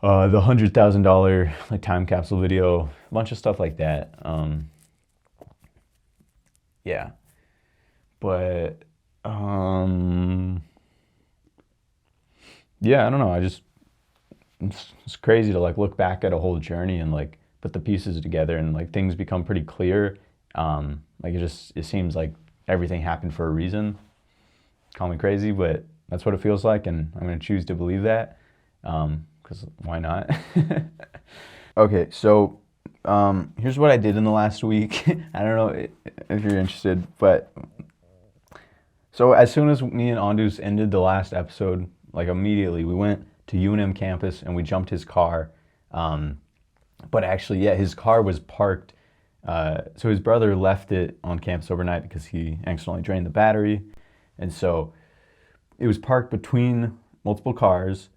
The $100,000 like time capsule video, a bunch of stuff like that. Yeah, but yeah, I don't know. It's crazy to like look back at a whole journey and like put the pieces together and like things become pretty clear. Like it seems like everything happened for a reason. Call me crazy, but that's what it feels like, and I'm gonna choose to believe that. Because why not? Okay, so here's what I did in the last week. I don't know if you're interested, but so as soon as me and Andus ended the last episode, like immediately we went to UNM campus and we jumped his car. But actually, yeah, his car was parked. So his brother left it on campus overnight because he accidentally drained the battery. And so it was parked between multiple cars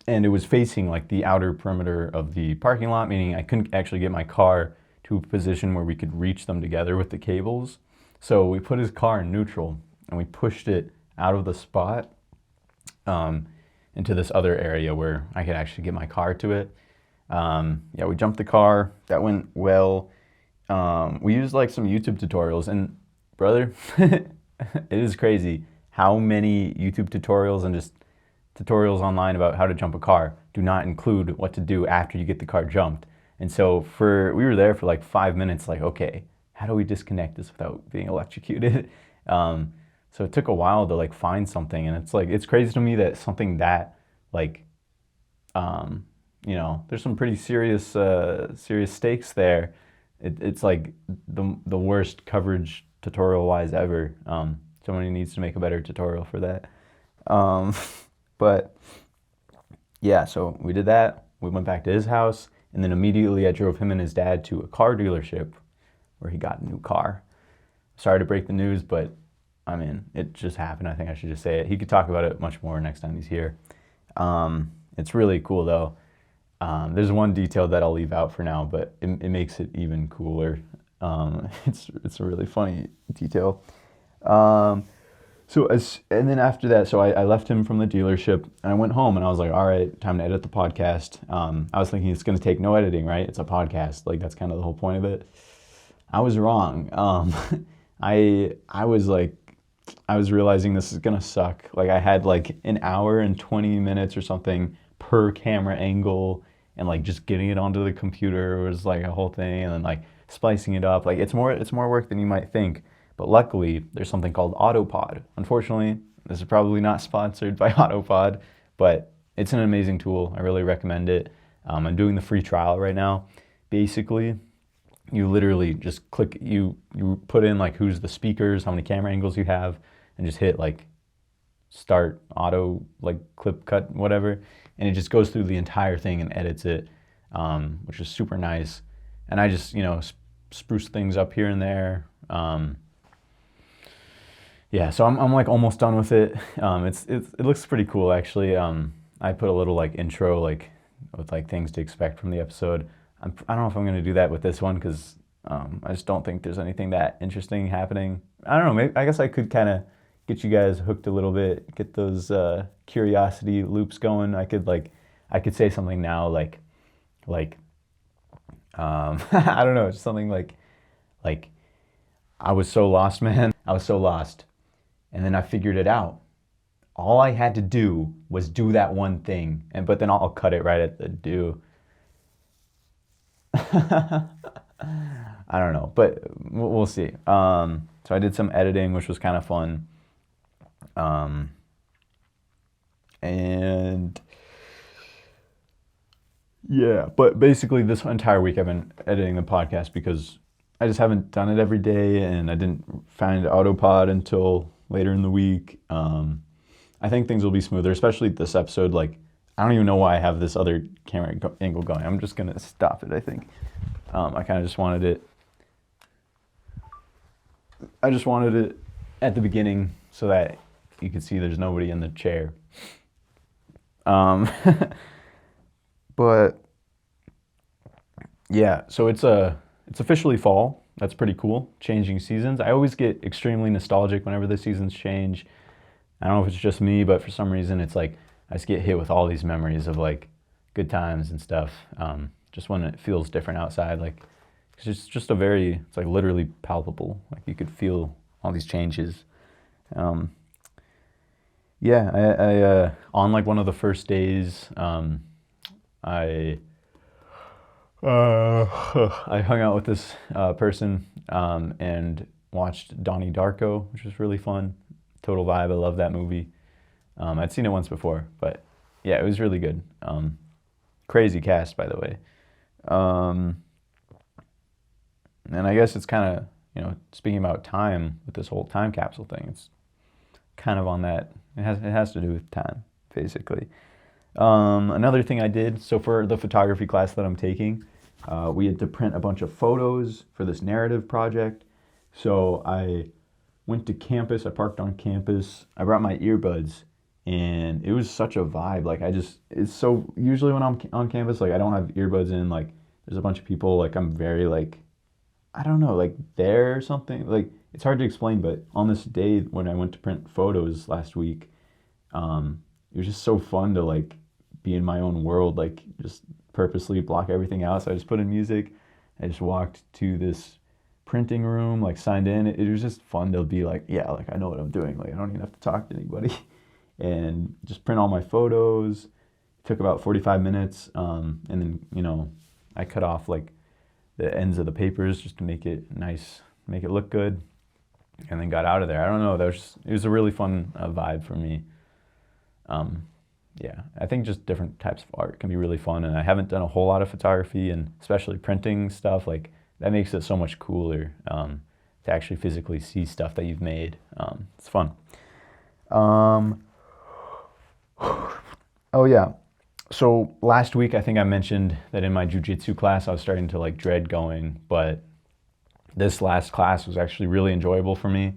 and it was facing like the outer perimeter of the parking lot, meaning I couldn't actually get my car to a position where we could reach them together with the cables. So we put his car in neutral and we pushed it out of the spot into this other area where I could actually get my car to it. Yeah, we jumped the car. That went well. We used like some YouTube tutorials and brother, it is crazy how many YouTube tutorials and just tutorials online about how to jump a car do not include what to do after you get the car jumped. And so we were there for like 5 minutes, like, okay, how do we disconnect this without being electrocuted? So it took a while to like find something, and it's like, it's crazy to me that something that like, you know, there's some pretty serious stakes there. It's like the worst coverage tutorial wise ever. Somebody needs to make a better tutorial for that. But yeah, so we did that. We went back to his house, and then immediately I drove him and his dad to a car dealership where he got a new car. Sorry to break the news, but I mean, it just happened. I think I should just say it. He could talk about it much more next time he's here. It's really cool though. There's one detail that I'll leave out for now, but it makes it even cooler. It's a really funny detail. And then after that, so I left him from the dealership and I went home and I was like, all right, time to edit the podcast. I was thinking it's going to take no editing, right? It's a podcast. Like that's kind of the whole point of it. I was wrong. I was realizing this is going to suck. Like I had like an hour and 20 minutes or something per camera angle, and like just getting it onto the computer was like a whole thing, and then like splicing it up. Like it's more work than you might think. But luckily, there's something called Autopod. Unfortunately, this is probably not sponsored by Autopod, but it's an amazing tool. I really recommend it. I'm doing the free trial right now. Basically, you literally just click, you put in like who's the speakers, how many camera angles you have, and just hit like start auto, like clip cut, whatever. And it just goes through the entire thing and edits it, which is super nice. And I just, spruce things up here and there. Yeah, so I'm like almost done with it. It looks pretty cool actually. I put a little like intro like with like things to expect from the episode. I don't know if I'm gonna do that with this one because I just don't think there's anything that interesting happening. I don't know. Maybe I guess I could kind of get you guys hooked a little bit, get those curiosity loops going. I could say something now like I don't know, just something like I was so lost, man. I was so lost. And then I figured it out. All I had to do was do that one thing. But then I'll cut it right at the do. I don't know, but we'll see. So I did some editing, which was kind of fun. And yeah, but basically this entire week I've been editing the podcast because I just haven't done it every day, and I didn't find Autopod until later in the week. I think things will be smoother, especially this episode. Like, I don't even know why I have this other camera angle going. I'm just gonna stop it, I think. I kind of just wanted it. I just wanted it at the beginning so that you could see there's nobody in the chair. But yeah, so it's officially fall. That's pretty cool. Changing seasons. I always get extremely nostalgic whenever the seasons change. I don't know if it's just me, but for some reason it's like I just get hit with all these memories of like good times and stuff. Just when it feels different outside, like it's just it's like literally palpable. Like you could feel all these changes. Yeah, I on like one of the first days, I I hung out with this person and watched Donnie Darko, which was really fun. Total vibe. I love that movie. I'd seen it once before, but yeah, it was really good. Crazy cast, by the way. And I guess it's kind of, speaking about time with this whole time capsule thing, it's kind of on that. It has to do with time, basically. Another thing I did, so for the photography class that I'm taking, we had to print a bunch of photos for this narrative project. So I went to campus, I parked on campus, I brought my earbuds, and it was such a vibe. Like it's so, usually when I'm on campus, like I don't have earbuds in, like there's a bunch of people, like I'm very like, I don't know, like there or something. Like it's hard to explain, but on this day when I went to print photos last week, it was just so fun to like be in my own world, like just purposely block everything out. So I just put in music. I just walked to this printing room, like signed in. It was just fun to be like, yeah, like I know what I'm doing. Like I don't even have to talk to anybody and just print all my photos. It took about 45 minutes. And then, I cut off like the ends of the papers just to make it nice, make it look good, and then got out of there. I don't know. It was a really fun vibe for me. Yeah, I think just different types of art can be really fun, and I haven't done a whole lot of photography, and especially printing stuff, like that makes it so much cooler to actually physically see stuff that you've made. It's fun. Oh yeah, so last week I think I mentioned that in my jiu-jitsu class I was starting to like dread going, but this last class was actually really enjoyable for me.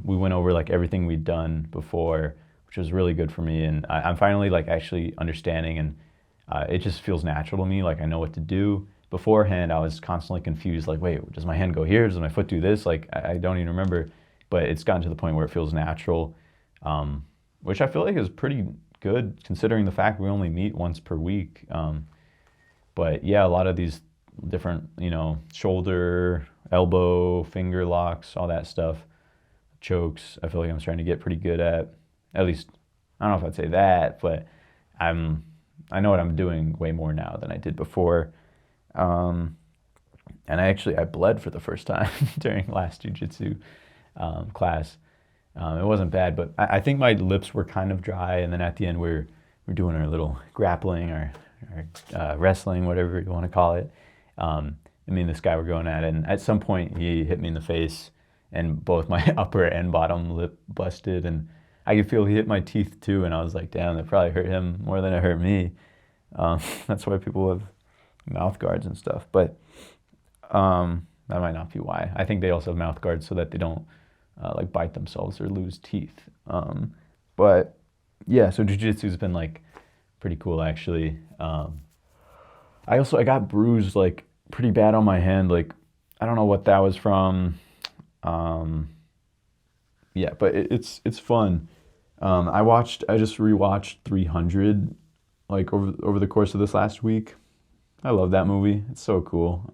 We went over like everything we'd done before, which was really good for me, and I'm finally like actually understanding, and it just feels natural to me. Like I know what to do. Beforehand I was constantly confused, like wait, does my hand go here, does my foot do this? Like I don't even remember, but it's gotten to the point where it feels natural, which I feel like is pretty good considering the fact we only meet once per week. But yeah, a lot of these different, shoulder, elbow, finger locks, all that stuff, chokes, I feel like I'm starting to get pretty good at least, I don't know if I'd say that, but I know what I'm doing way more now than I did before. And I bled for the first time during last jiu-jitsu class. It wasn't bad, but I think my lips were kind of dry, and then at the end we're doing our little grappling or wrestling, whatever you want to call it. Me and this guy were going at it, and at some point he hit me in the face, and both my upper and bottom lip busted, and I could feel he hit my teeth too, and I was like, damn, that probably hurt him more than it hurt me. That's why people have mouth guards and stuff, but that might not be why. I think they also have mouth guards so that they don't like bite themselves or lose teeth. But yeah, so jiu-jitsu's been like pretty cool actually. I got bruised like pretty bad on my hand. Like I don't know what that was from. Yeah, but it's fun. I just rewatched 300 like over the course of this last week. I love that movie. It's so cool.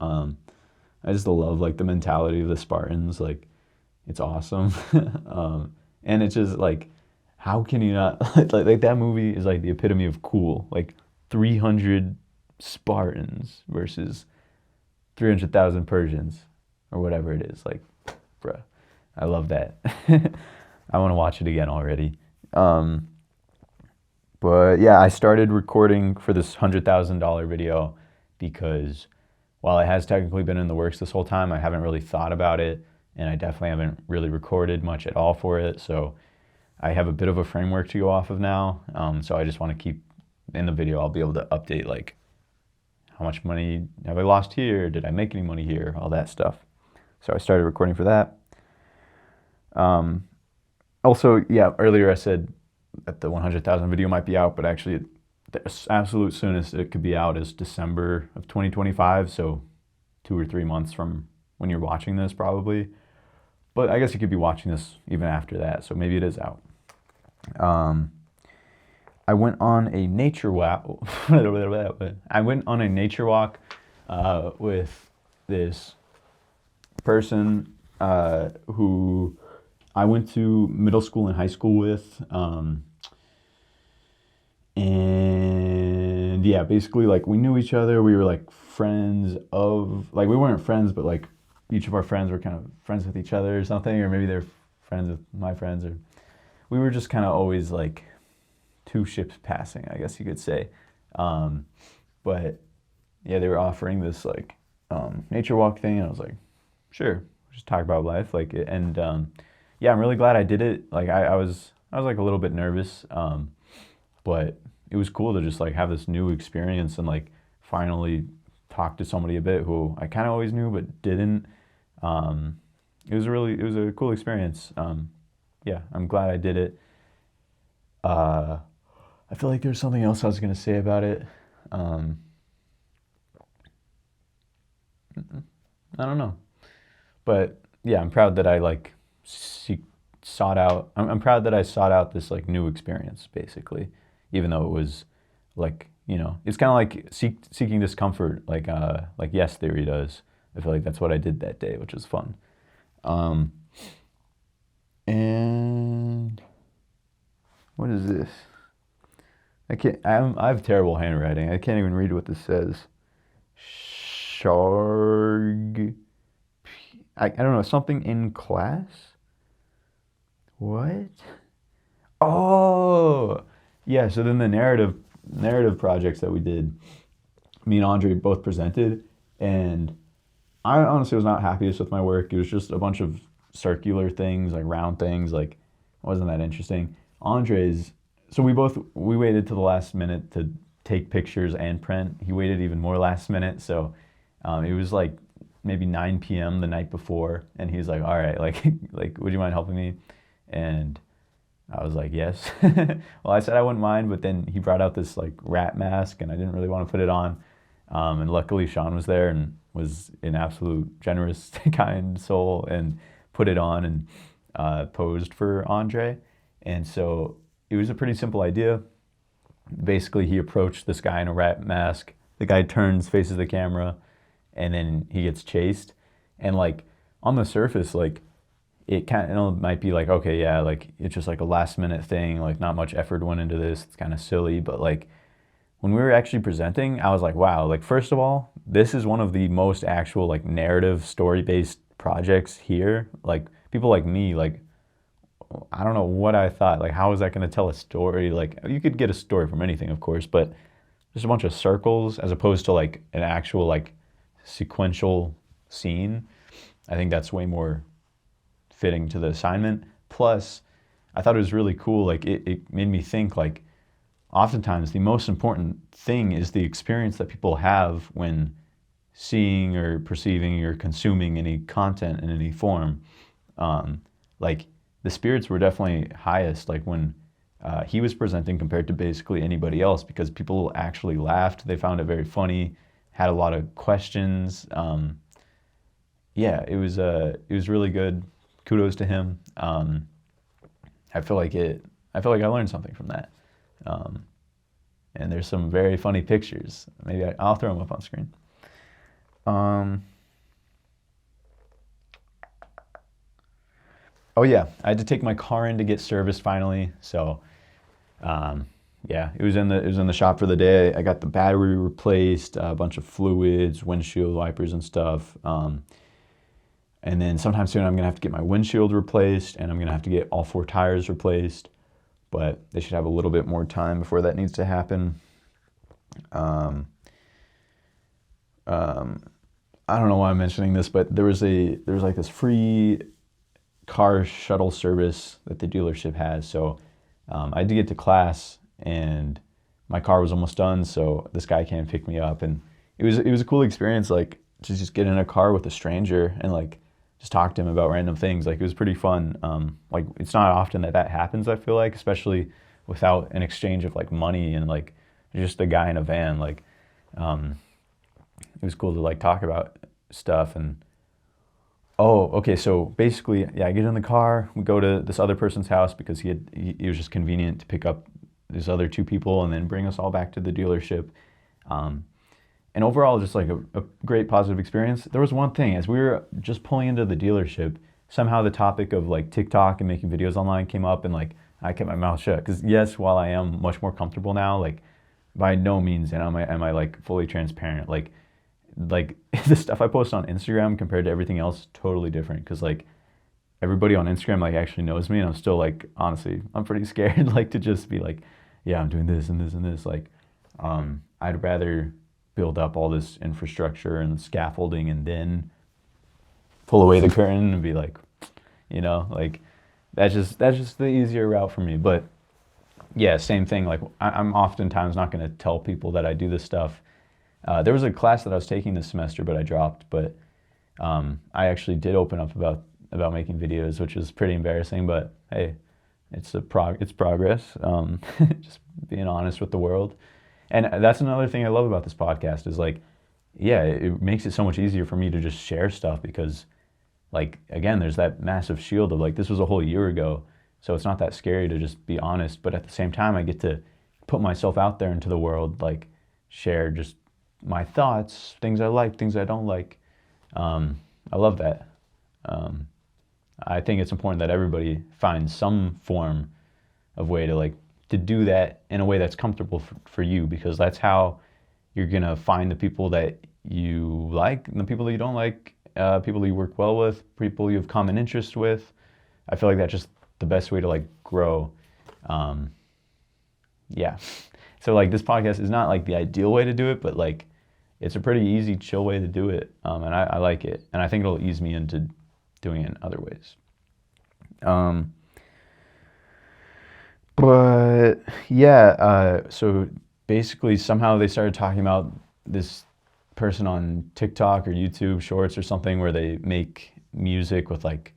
I just love like the mentality of the Spartans. Like it's awesome. And it's just like, how can you not like that movie is like the epitome of cool. Like 300 Spartans versus 300,000 Persians or whatever it is. Like, bruh, I love that. I want to watch it again already. But yeah, I started recording for this $100,000 video because while it has technically been in the works this whole time, I haven't really thought about it, and I definitely haven't really recorded much at all for it. So I have a bit of a framework to go off of now. So I just want to keep in the video. I'll be able to update like how much money have I lost here? Did I make any money here? All that stuff. So I started recording for that. Also, yeah, earlier I said that the 100,000 video might be out, but actually the absolute soonest it could be out is December of 2025, so 2 or 3 months from when you're watching this probably. But I guess you could be watching this even after that, so maybe it is out. I went on a nature walk. I went on a nature walk with this person who I went to middle school and high school with. And yeah, basically like we knew each other. We were like friends of, like we weren't friends, but like each of our friends were kind of friends with each other or something, or maybe they're friends with my friends, or we were just kind of always like two ships passing, I guess you could say. But yeah, they were offering this like nature walk thing, and I was like, sure, just talk about life, like, and yeah, I'm really glad I did it. Like I was like a little bit nervous, but it was cool to just like have this new experience and like finally talk to somebody a bit who I kind of always knew but didn't. It was a cool experience. Yeah, I'm glad I did it. I feel like there's something else I was gonna say about it. I don't know, but yeah, I'm proud that I like sought out. I'm proud that I sought out this like new experience, basically, even though it was like, you know, it's kind of like seeking discomfort, like Yes Theory does. I feel like that's what I did that day, which was fun. And what is this? I have terrible handwriting. I can't even read what this says. Sharg. I don't know, something in class? What? Oh, yeah. So then the narrative projects that we did, me and Andre both presented, and I honestly was not happiest with my work. It was just a bunch of circular things, like round things, like it wasn't that interesting. Andre's, so we waited to the last minute to take pictures and print. He waited even more last minute, so it was like maybe 9 p.m. the night before, and he's like, all right, like would you mind helping me? And I was like, yes. Well, I said I wouldn't mind, but then he brought out this like rat mask, and I didn't really want to put it on. And luckily Sean was there and was an absolute generous, kind soul, and put it on and posed for Andre. And so it was a pretty simple idea. Basically, he approached this guy in a rat mask. The guy turns, faces the camera, and then he gets chased. And like on the surface, like it kind of might be like, okay, yeah, like it's just like a last minute thing, like not much effort went into this, it's kind of silly. But like when we were actually presenting, I was like, wow, like first of all, this is one of the most actual like narrative story based projects here. Like people like me, like I don't know what I thought, like how is that going to tell a story? Like you could get a story from anything, of course, but just a bunch of circles as opposed to like an actual like sequential scene. I think that's way more fitting to the assignment. Plus, I thought it was really cool. Like it made me think like oftentimes the most important thing is the experience that people have when seeing or perceiving or consuming any content in any form. Like the spirits were definitely highest like when he was presenting compared to basically anybody else, because people actually laughed. They found it very funny, had a lot of questions. Yeah, it was really good. Kudos to him. I feel like I learned something from that. And there's some very funny pictures. Maybe I'll throw them up on screen. Oh yeah, I had to take my car in to get serviced finally. So yeah, it was in the shop for the day. I got the battery replaced, a bunch of fluids, windshield wipers and stuff. And then sometime soon I'm gonna have to get my windshield replaced, and I'm gonna have to get all 4 tires replaced. But they should have a little bit more time before that needs to happen. I don't know why I'm mentioning this, but there was like this free car shuttle service that the dealership has. So I had to get to class, and my car was almost done. So this guy came and picked me up, and it was a cool experience, like to just get in a car with a stranger and like just talk to him about random things. Like it was pretty fun. Like it's not often that happens, I feel like, especially without an exchange of like money and like just a guy in a van. Like it was cool to like talk about stuff. And oh, okay, so basically, yeah, I get in the car, we go to this other person's house because he was just convenient to pick up these other 2 people and then bring us all back to the dealership. And overall, just like a great positive experience. There was one thing, as we were just pulling into the dealership, somehow the topic of like TikTok and making videos online came up, and like I kept my mouth shut. Because yes, while I am much more comfortable now, like by no means am I like fully transparent. Like the stuff I post on Instagram compared to everything else, totally different. Because like everybody on Instagram like actually knows me, and I'm still like, honestly, I'm pretty scared like to just be like, yeah, I'm doing this and this and this. Like I'd rather build up all this infrastructure and scaffolding and then pull away the curtain and be like, like that's just the easier route for me. But yeah, same thing. Like I'm oftentimes not going to tell people that I do this stuff. There was a class that I was taking this semester, but I dropped. But I actually did open up about making videos, which is pretty embarrassing. But hey, it's progress. Just being honest with the world. And that's another thing I love about this podcast is like, yeah, it makes it so much easier for me to just share stuff because, like, again, there's that massive shield of like, this was a whole year ago. So it's not that scary to just be honest. But at the same time, I get to put myself out there into the world, like share just my thoughts, things I like, things I don't like. I love that. I think it's important that everybody finds some form of way to like to do that in a way that's comfortable for you, because that's how you're gonna find the people that you like and the people that you don't like, people you work well with, people you have common interest with. I feel like that's just the best way to like grow. Yeah. So like this podcast is not like the ideal way to do it, but like it's a pretty easy, chill way to do it. And I like it. And I think it'll ease me into doing it in other ways. But yeah, so basically somehow they started talking about this person on TikTok or YouTube Shorts or something where they make music with like,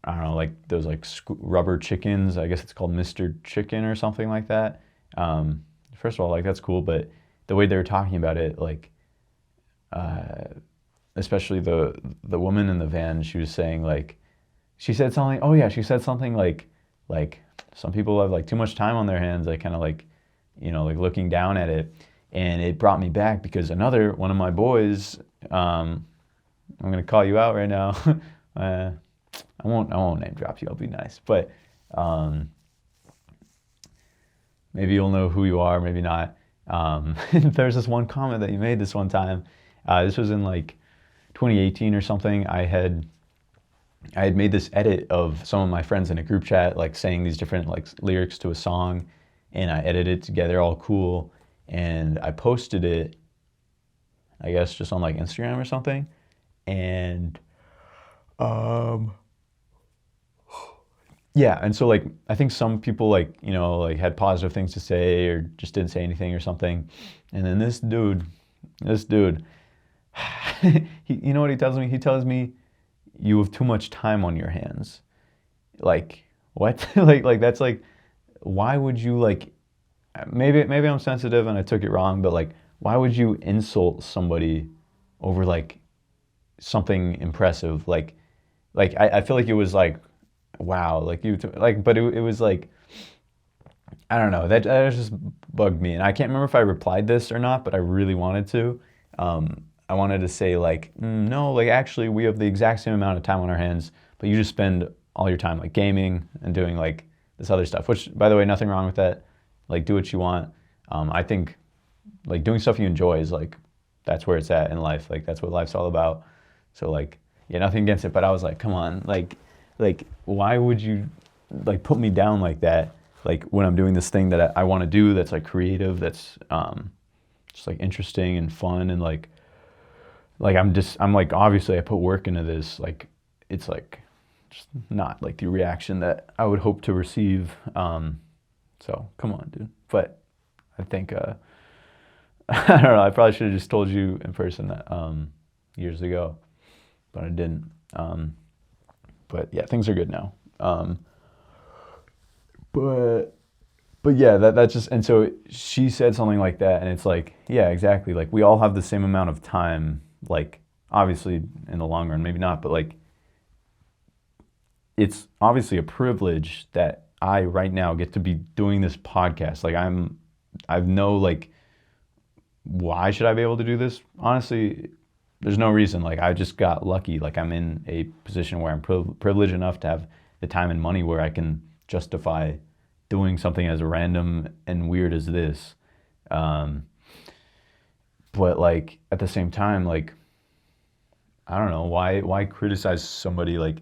I don't know, like those like rubber chickens. I guess it's called Mr. Chicken or something like that. First of all, like that's cool, but the way they were talking about it, like, especially the woman in the van, she was saying like, she said something. Oh yeah, she said something like some people have like too much time on their hands. Like kind of like, like looking down at it, and it brought me back because another one of my boys. I'm gonna call you out right now. I won't name drop you. I'll be nice, but maybe you'll know who you are, maybe not. There's this one comment that you made this one time. This was in like 2018 or something. I had made this edit of some of my friends in a group chat, like saying these different like lyrics to a song, and I edited it together all cool, and I posted it, I guess just on like Instagram or something, and yeah, and so like I think some people like, you know, like had positive things to say or just didn't say anything or something. And then this dude, you know what he tells me? He tells me you have too much time on your hands. Like what? Like that's like why would you like maybe I'm sensitive and I took it wrong, but like why would you insult somebody over like something impressive? Like I feel like it was like wow, like like but it was like I don't know. That just bugged me, and I can't remember if I replied this or not, but I really wanted to. I wanted to say like, no, like actually we have the exact same amount of time on our hands, but you just spend all your time like gaming and doing like this other stuff. Which, by the way, nothing wrong with that. Like, do what you want. I think like doing stuff you enjoy is like that's where it's at in life. Like that's what life's all about. So like, yeah, nothing against it, but I was like, come on, like why would you like put me down like that? Like when I'm doing this thing that I want to do, that's like creative, that's just like interesting and fun, and like I'm like obviously I put work into this. Like it's like just not like the reaction that I would hope to receive. So come on, dude. But I think I don't know. I probably should have just told you in person that years ago, but I didn't. But yeah, things are good now. But yeah, that's just, and so she said something like that, and it's like, yeah, exactly. Like we all have the same amount of time. Like obviously in the long run, maybe not, but like it's obviously a privilege that I right now get to be doing this podcast. Like I've no like, why should I be able to do this? Honestly, there's no reason. Like I just got lucky. Like I'm in a position where I'm privileged enough to have the time and money where I can justify doing something as random and weird as this. But like at the same time, like I don't know why criticize somebody like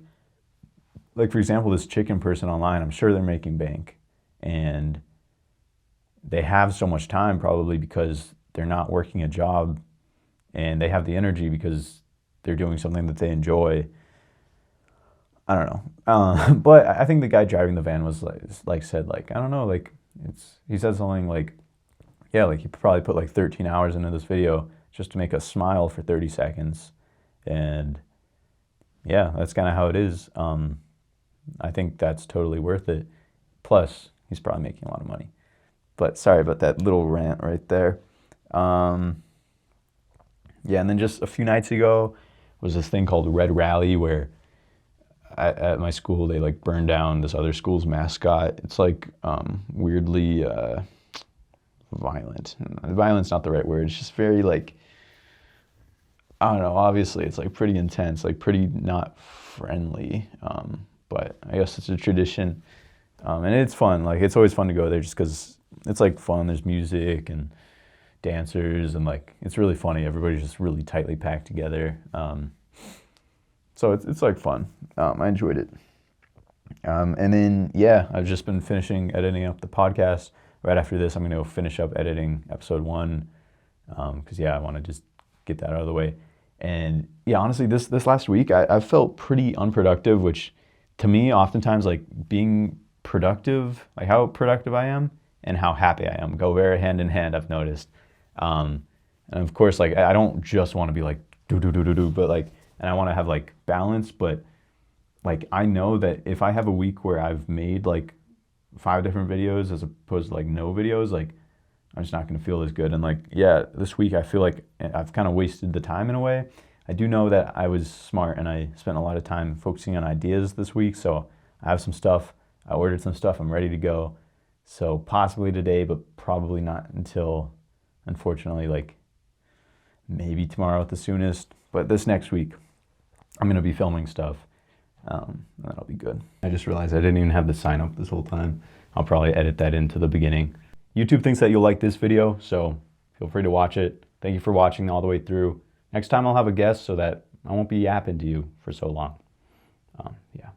for example this chicken person online. I'm sure they're making bank, and they have so much time probably because they're not working a job, and they have the energy because they're doing something that they enjoy. I don't know. But I think the guy driving the van was like said like, I don't know, like he said something like, yeah, like he probably put like 13 hours into this video just to make us smile for 30 seconds. And yeah, that's kind of how it is. I think that's totally worth it. Plus, he's probably making a lot of money. But sorry about that little rant right there. Yeah, and then just a few nights ago was this thing called Red Rally where at my school they like burned down this other school's mascot. It's like weirdly violent. Violent's not the right word. It's just very like, I don't know. Obviously, it's like pretty intense, like pretty not friendly. But I guess it's a tradition, and it's fun. Like it's always fun to go there just because it's like fun. There's music and dancers, and like it's really funny. Everybody's just really tightly packed together. So it's like fun. I enjoyed it. And then yeah, I've just been finishing editing up the podcast. Right after this, I'm gonna go finish up editing episode 1, because yeah, I want to just get that out of the way. And yeah, honestly, this last week I felt pretty unproductive, which to me, oftentimes like being productive, like how productive I am and how happy I am go very hand in hand, I've noticed. And of course, like I don't just want to be like do, but like, and I want to have like balance, but like I know that if I have a week where I've made like 5 different videos as opposed to like no videos, like I'm just not going to feel as good. And like, yeah, this week I feel like I've kind of wasted the time in a way. I do know that I was smart and I spent a lot of time focusing on ideas this week. So I have some stuff. I ordered some stuff. I'm ready to go. So possibly today, but probably not until, unfortunately, like maybe tomorrow at the soonest. But this next week, I'm going to be filming stuff. That'll be good. I just realized I didn't even have the sign up this whole time. I'll probably edit that into the beginning. YouTube thinks that you'll like this video, so feel free to watch it. Thank you for watching all the way through. Next time I'll have a guest so that I won't be yapping to you for so long. Yeah.